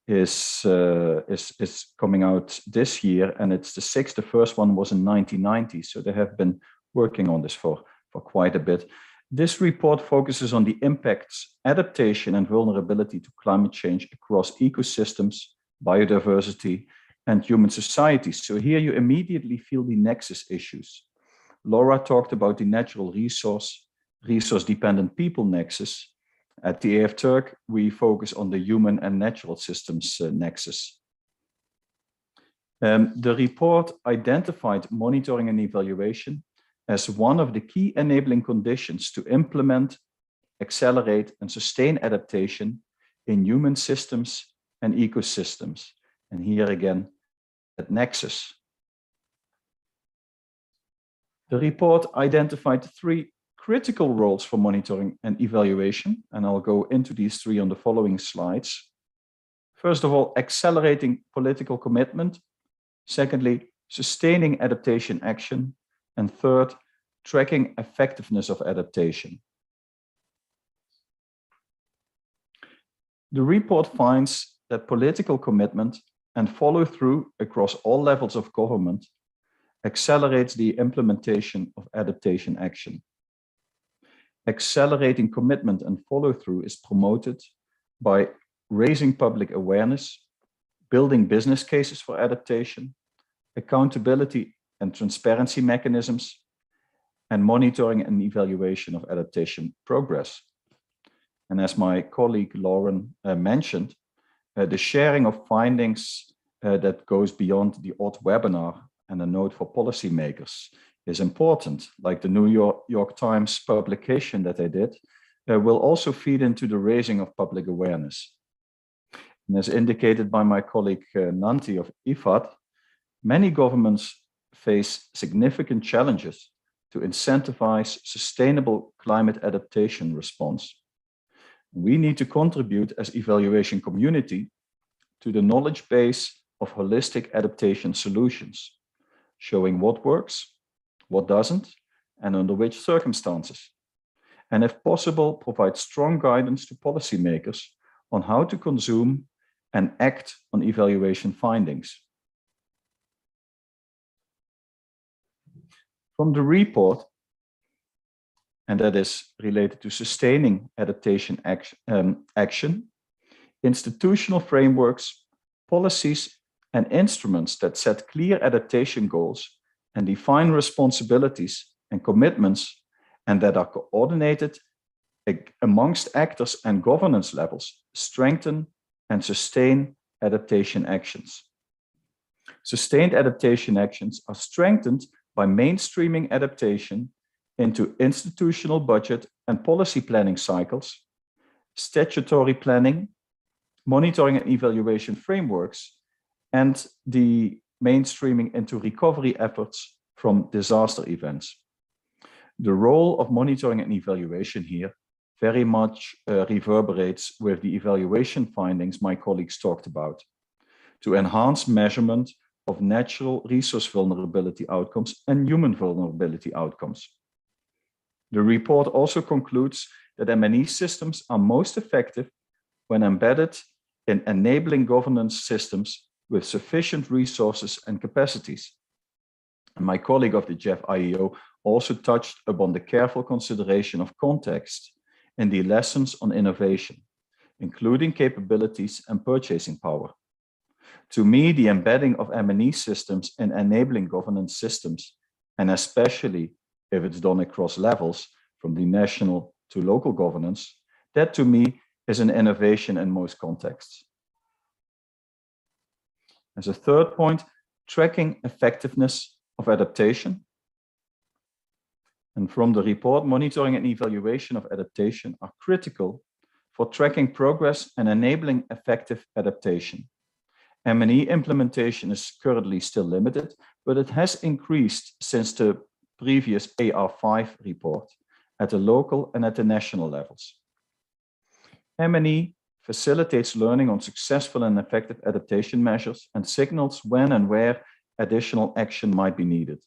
is coming out this year, and it's the 6th. The first one was in 1990, so they have been working on this for quite a bit. This report focuses on the impacts, adaptation, and vulnerability to climate change across ecosystems, biodiversity, and human societies. So here you immediately feel the nexus issues. Laura talked about the natural resource-dependent people nexus. At the AF Turk, we focus on the human and natural systems nexus. The report identified monitoring and evaluation as one of the key enabling conditions to implement, accelerate, and sustain adaptation in human systems and ecosystems. And here again, that nexus. The report identified 3 critical roles for monitoring and evaluation, and I'll go into these 3 on the following slides. First of all, accelerating political commitment. Secondly, sustaining adaptation action. And third, tracking effectiveness of adaptation. The report finds that political commitment and follow-through across all levels of government accelerates the implementation of adaptation action. Accelerating commitment and follow-through is promoted by raising public awareness, building business cases for adaptation, accountability and transparency mechanisms, and monitoring and evaluation of adaptation progress. And as my colleague Lauren mentioned, the sharing of findings that goes beyond the odd webinar and a note for policymakers is important, like the New York Times publication that I did, will also feed into the raising of public awareness. And as indicated by my colleague Nanti of IFAD, many governments face significant challenges to incentivize sustainable climate adaptation response. We need to contribute as evaluation community to the knowledge base of holistic adaptation solutions, showing what works, what doesn't, and under which circumstances. And if possible, provide strong guidance to policymakers on how to consume and act on evaluation findings. From the report, and that is related to sustaining adaptation action, institutional frameworks, policies, and instruments that set clear adaptation goals and define responsibilities and commitments, and that are coordinated amongst actors and governance levels, strengthen and sustain adaptation actions. Sustained adaptation actions are strengthened by mainstreaming adaptation into institutional budget and policy planning cycles, statutory planning, monitoring and evaluation frameworks, and the mainstreaming into recovery efforts from disaster events. The role of monitoring and evaluation here very much reverberates with the evaluation findings my colleagues talked about, to enhance measurement of natural resource vulnerability outcomes and human vulnerability outcomes. The report also concludes that M&E systems are most effective when embedded in enabling governance systems with sufficient resources and capacities. And my colleague of the GEF IEO also touched upon the careful consideration of context in the lessons on innovation, including capabilities and purchasing power. To me, the embedding of M&E systems in enabling governance systems, and especially if it's done across levels from the national to local governance, that to me is an innovation in most contexts. As a third point, tracking effectiveness of adaptation. And from the report, monitoring and evaluation of adaptation are critical for tracking progress and enabling effective adaptation. M&E implementation is currently still limited, but it has increased since the previous AR5 report at the local and at the national levels. M&E facilitates learning on successful and effective adaptation measures and signals when and where additional action might be needed.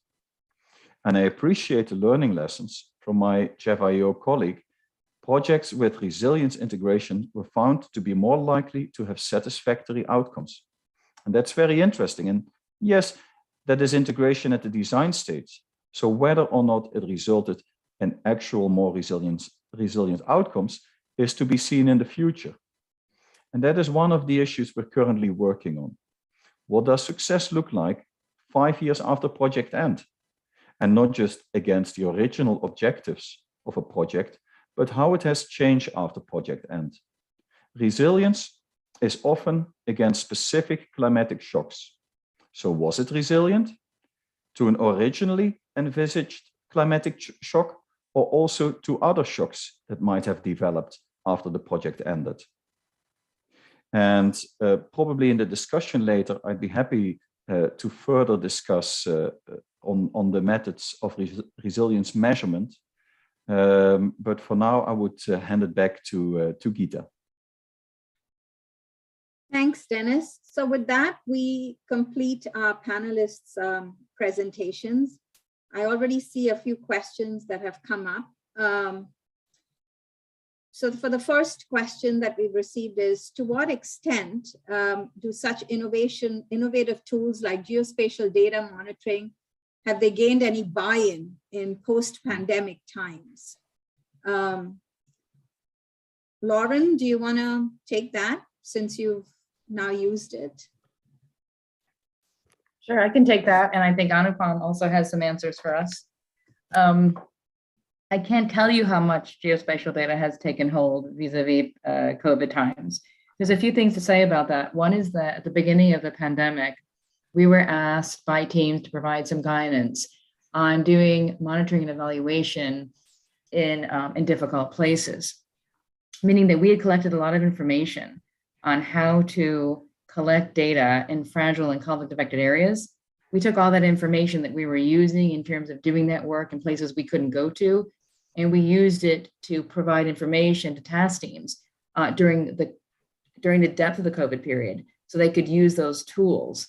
And I appreciate the learning lessons from my Jeff.io colleague. Projects with resilience integration were found to be more likely to have satisfactory outcomes. And that's very interesting. And yes, that is integration at the design stage. So whether or not it resulted in actual more resilient outcomes is to be seen in the future. And that is one of the issues we're currently working on. What does success look like 5 years after project end? And not just against the original objectives of a project, but how it has changed after project end. Resilience is often against specific climatic shocks. So was it resilient to an originally envisaged climatic shock, or also to other shocks that might have developed after the project ended? And probably in the discussion later, I'd be happy to further discuss on the methods of resilience measurement. But for now, I would hand it back to Geeta. Thanks, Dennis. So with that, we complete our panelists' presentations. I already see a few questions that have come up. So for the first question that we've received is, to what extent do such innovative tools like geospatial data monitoring, have they gained any buy-in in post-pandemic times? Lauren, do you want to take that since you've now used it? Sure, I can take that. And I think Anupam also has some answers for us. I can't tell you how much geospatial data has taken hold vis-a-vis COVID times. There's a few things to say about that. One is that at the beginning of the pandemic, we were asked by teams to provide some guidance on doing monitoring and evaluation in difficult places, meaning that we had collected a lot of information on how to collect data in fragile and conflict-affected areas. We took all that information that we were using in terms of doing that work in places we couldn't go to, and we used it to provide information to task teams during the depth of the COVID period, so they could use those tools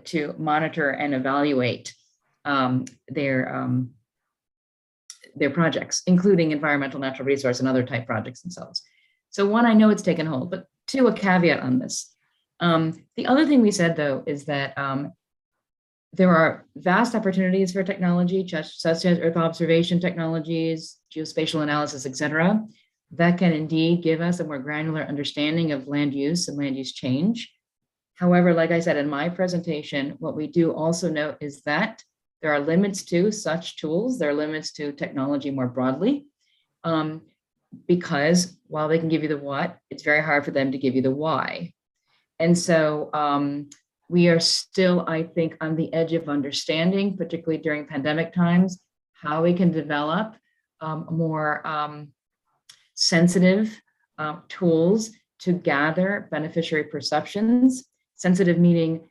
to monitor and evaluate their projects, including environmental, natural resource, and other type projects themselves. So one, I know it's taken hold, but two, a caveat on this. The other thing we said, though, is that there are vast opportunities for technology, such as Earth observation technologies, geospatial analysis, et cetera, that can indeed give us a more granular understanding of land use and land use change. However, like I said in my presentation, what we do also note is that there are limits to such tools. There are limits to technology more broadly, because while they can give you the what, it's very hard for them to give you the why. And so we are still, I think, on the edge of understanding, particularly during pandemic times, how we can develop more sensitive tools to gather beneficiary perceptions. Sensitive meaning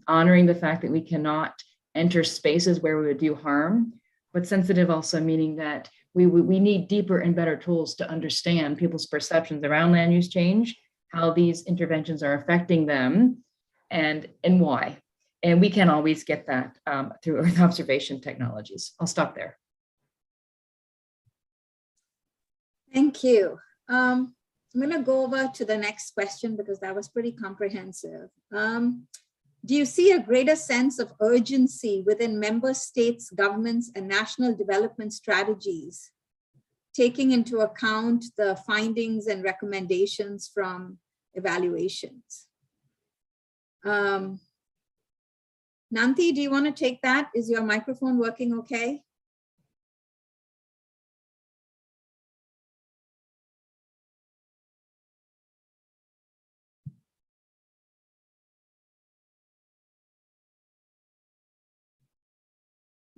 honoring the fact that we cannot enter spaces where we would do harm, but sensitive also meaning that we need deeper and better tools to understand people's perceptions around land use change, how these interventions are affecting them, and why. And we can't always get that through Earth observation technologies. I'll stop there. Thank you. I'm going to go over to the next question because that was pretty comprehensive. Do you see a greater sense of urgency within member states, governments, and national development strategies, taking into account the findings and recommendations from evaluations? Nanti, do you want to take that? Is your microphone working okay?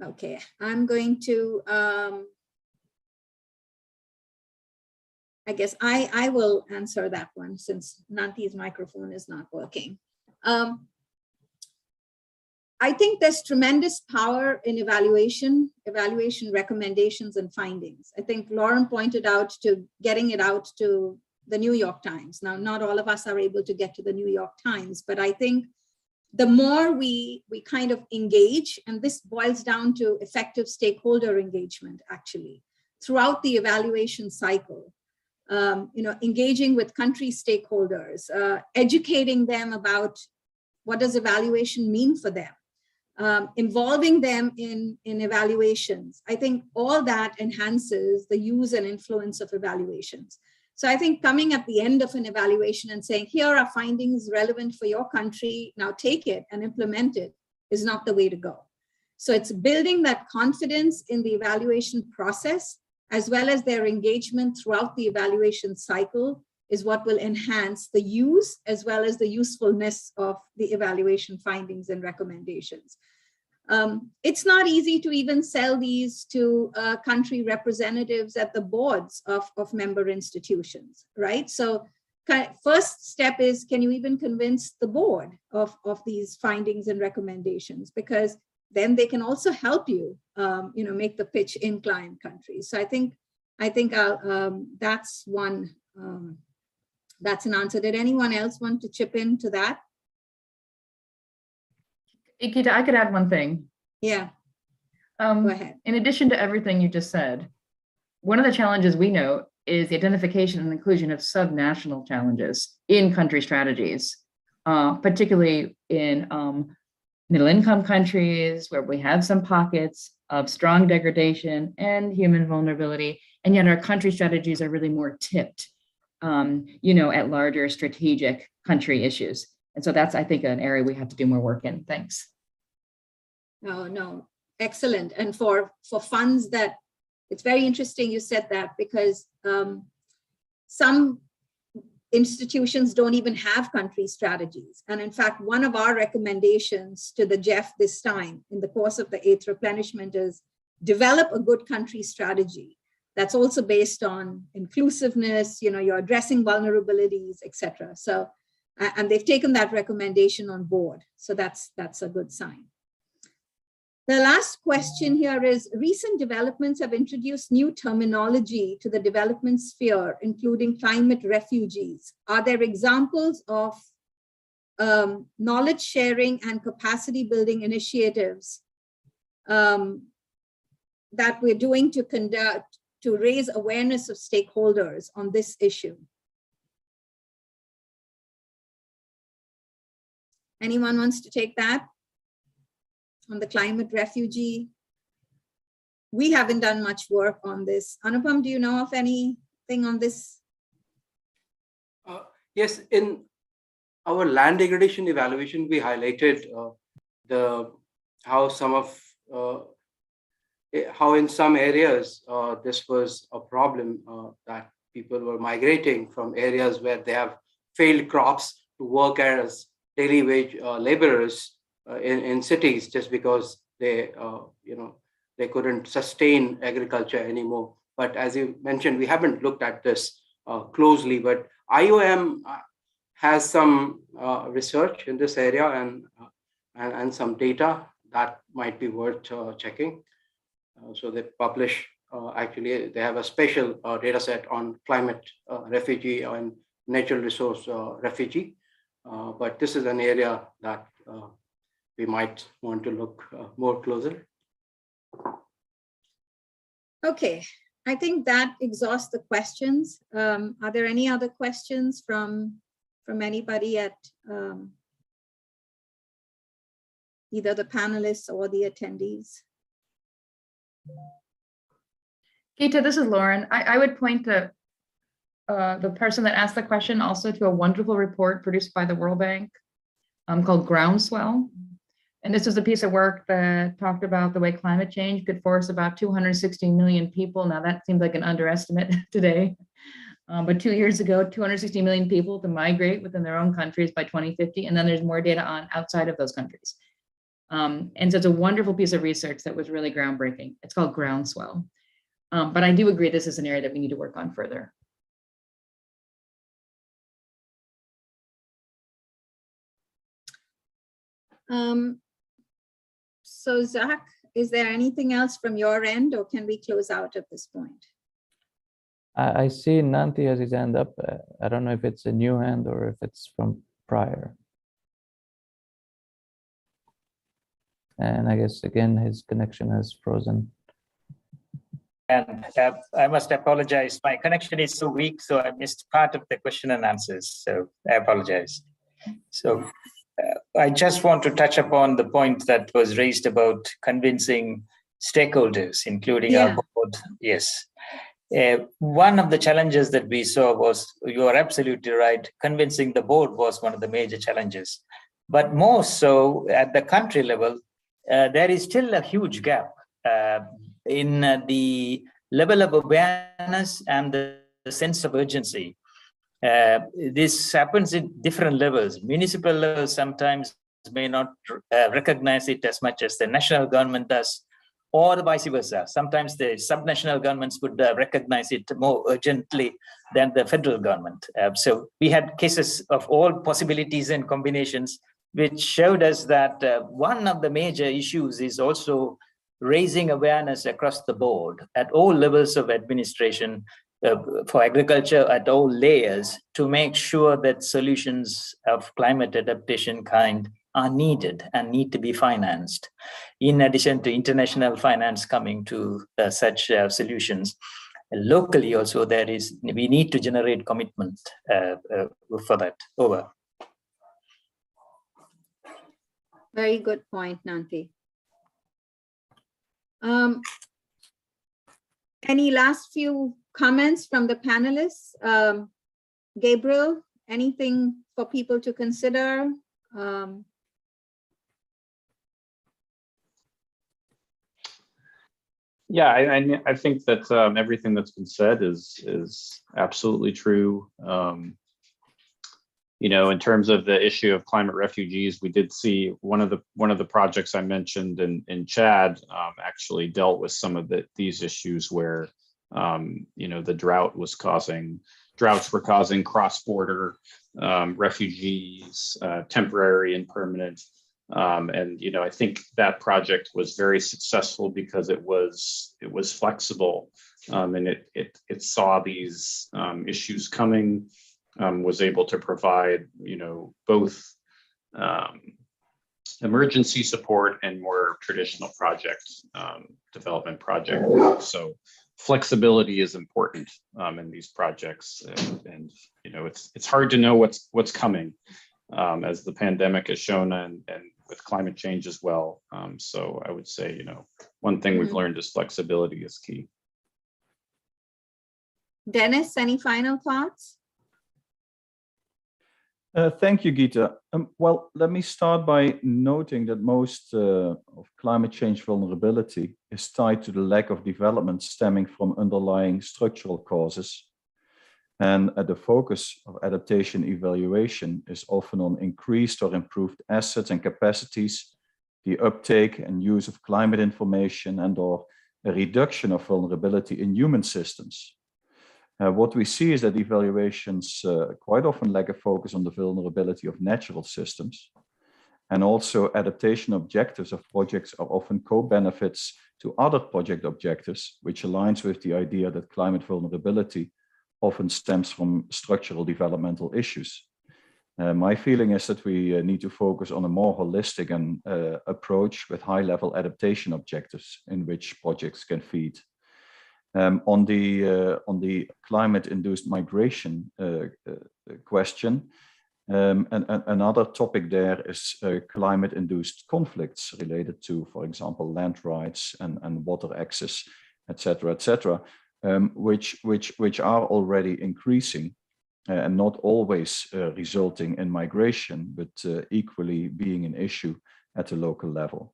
Okay, I'm going to, I guess I will answer that one since Nanti's microphone is not working. I think there's tremendous power in evaluation recommendations and findings. I think Lauren pointed out to getting it out to the New York Times. Now, not all of us are able to get to the New York Times, but I think the more we kind of engage, and this boils down to effective stakeholder engagement, actually, throughout the evaluation cycle. Engaging with country stakeholders, educating them about what does evaluation mean for them, involving them in evaluations. I think all that enhances the use and influence of evaluations. So I think coming at the end of an evaluation and saying, here are findings relevant for your country, now take it and implement it, is not the way to go. So it's building that confidence in the evaluation process, as well as their engagement throughout the evaluation cycle, is what will enhance the use as well as the usefulness of the evaluation findings and recommendations. It's not easy to even sell these to country representatives at the boards of member institutions, right? So first step is, can you even convince the board of these findings and recommendations? Because then they can also help you, make the pitch in client countries. So I think that's one, that's an answer. Did anyone else want to chip into that? Geeta, I could add one thing. Yeah, go ahead. In addition to everything you just said, one of the challenges we know is the identification and inclusion of subnational challenges in country strategies, particularly in middle-income countries where we have some pockets of strong degradation and human vulnerability, and yet our country strategies are really more tipped, at larger strategic country issues. And so that's, I think, an area we have to do more work in. Thanks. No, excellent. And for funds that, it's very interesting you said that, because some institutions don't even have country strategies. And in fact, one of our recommendations to the GEF this time in the course of the 8th replenishment is develop a good country strategy that's also based on inclusiveness, you're addressing vulnerabilities, etc. So, and they've taken that recommendation on board. So that's a good sign. The last question here is, recent developments have introduced new terminology to the development sphere, including climate refugees. Are there examples of knowledge sharing and capacity building initiatives that we're doing to raise awareness of stakeholders on this issue? Anyone wants to take that? On the climate refugee? We haven't done much work on this. Anupam, do you know of anything on this? Yes, in our land degradation evaluation, we highlighted how in some areas this was a problem, that people were migrating from areas where they have failed crops to work as daily wage laborers in cities, just because they couldn't sustain agriculture anymore. But as you mentioned, we haven't looked at this closely, but IOM has some research in this area and some data that might be worth checking. So they publish, actually, they have a special data set on climate refugee and natural resource refugee. But this is an area that we might want to look more closer. Okay, I think that exhausts the questions. Are there any other questions from anybody at either the panelists or the attendees? Geeta, this is Lauren. I would point the person that asked the question also to a wonderful report produced by the World Bank called Groundswell. And this was a piece of work that talked about the way climate change could force about 260 million people. Now that seems like an underestimate today, but 2 years ago, 260 million people to migrate within their own countries by 2050. And then there's more data on outside of those countries. And so it's a wonderful piece of research that was really groundbreaking. It's called Groundswell. But I do agree this is an area that we need to work on further. So Zach, is there anything else from your end, or can we close out at this point? I see Nanti has his hand up. I don't know if it's a new hand or if it's from prior. And I guess, again, his connection has frozen. And I must apologize. My connection is so weak, so I missed part of the question and answers. So I apologize. So I just want to touch upon the point that was raised about convincing stakeholders, including our board. Yes. One of the challenges that we saw was, you are absolutely right, convincing the board was one of the major challenges. But more so at the country level, there is still a huge gap in the level of awareness and the sense of urgency. This happens in different levels. Municipal levels sometimes may not recognize it as much as the national government does, or vice versa. Sometimes the subnational governments would recognize it more urgently than the federal government. So we had cases of all possibilities and combinations, which showed us that one of the major issues is also raising awareness across the board at all levels of administration for agriculture, at all layers, to make sure that solutions of climate adaptation kind are needed and need to be financed, in addition to international finance coming to such solutions. Locally also, we need to generate commitment for that. Over. Very good point, Nanti. Any last few comments from the panelists? Gabriel, anything for people to consider? Yeah, I think that everything that's been said is absolutely true. You know, in terms of the issue of climate refugees, we did see one of the projects I mentioned in Chad actually dealt with some of these issues where you know, the droughts were causing cross-border refugees, temporary and permanent. And you know, I think that project was very successful because it was flexible, and it saw these issues coming. Was able to provide, you know, both emergency support and more traditional project development project. So flexibility is important in these projects, and you know, it's hard to know what's coming, as the pandemic has shown, and with climate change as well. So I would say, you know, one thing we've learned is flexibility is key. Dennis, any final thoughts? Thank you, Geeta. Well, let me start by noting that most of climate change vulnerability is tied to the lack of development stemming from underlying structural causes. And the focus of adaptation evaluation is often on increased or improved assets and capacities, the uptake and use of climate information, and/or a reduction of vulnerability in human systems. What we see is that evaluations quite often lack a focus on the vulnerability of natural systems. And also adaptation objectives of projects are often co-benefits to other project objectives, which aligns with the idea that climate vulnerability often stems from structural developmental issues. My feeling is that we need to focus on a more holistic approach with high-level adaptation objectives in which projects can feed. On the climate-induced migration question, another topic there is climate-induced conflicts related to, for example, land rights and water access, etc., which are already increasing and not always resulting in migration, but equally being an issue at the local level.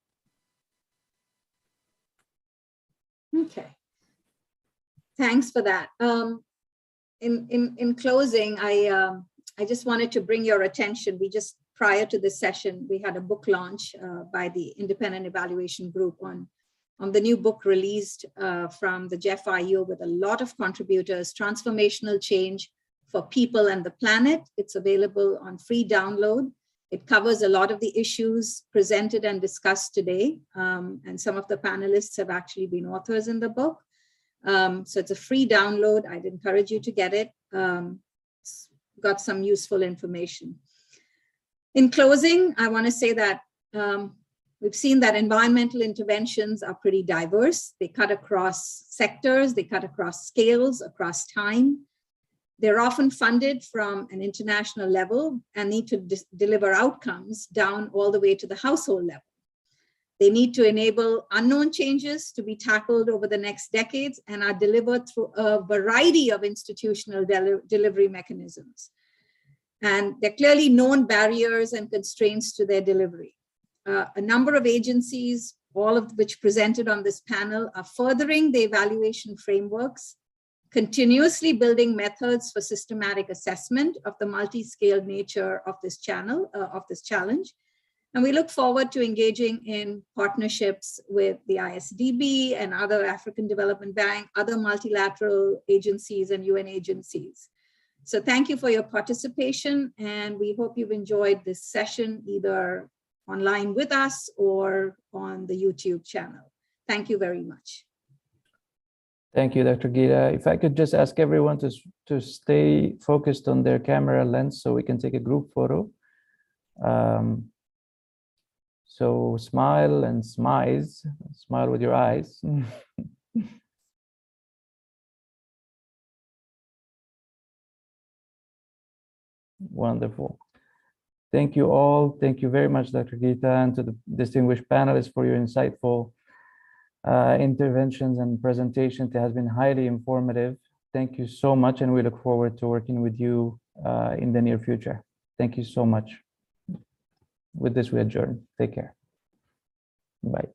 Okay. Thanks for that. In closing, I just wanted to bring your attention. We just, prior to this session, we had a book launch by the Independent Evaluation Group on the new book released from the Jeff IU with a lot of contributors, Transformational Change for People and the Planet. It's available on free download. It covers a lot of the issues presented and discussed today. And some of the panelists have actually been authors in the book. So it's a free download. I'd encourage you to get it. It's got some useful information. In closing, I want to say that We've seen that environmental interventions are pretty diverse. They cut across sectors, they cut across scales, across time. They're often funded from an international level and need to deliver outcomes down all the way to the household level. They need to enable unknown changes to be tackled over the next decades and are delivered through a variety of institutional delivery mechanisms. And there are clearly known barriers and constraints to their delivery. A number of agencies, all of which presented on this panel, are furthering the evaluation frameworks, continuously building methods for systematic assessment of the multi-scale nature of this challenge. And we look forward to engaging in partnerships with the ISDB and other African Development Bank, other multilateral agencies and UN agencies. So thank you for your participation, and we hope you've enjoyed this session either online with us or on the YouTube channel. Thank you very much. Thank you, Dr. Geeta. If I could just ask everyone to stay focused on their camera lens so we can take a group photo. So smile and smize, smile with your eyes. Wonderful. Thank you all. Thank you very much, Dr. Geeta, and to the distinguished panelists for your insightful interventions and presentation. It has been highly informative. Thank you so much, and we look forward to working with you in the near future. Thank you so much. With this, we adjourn. Take care. Bye.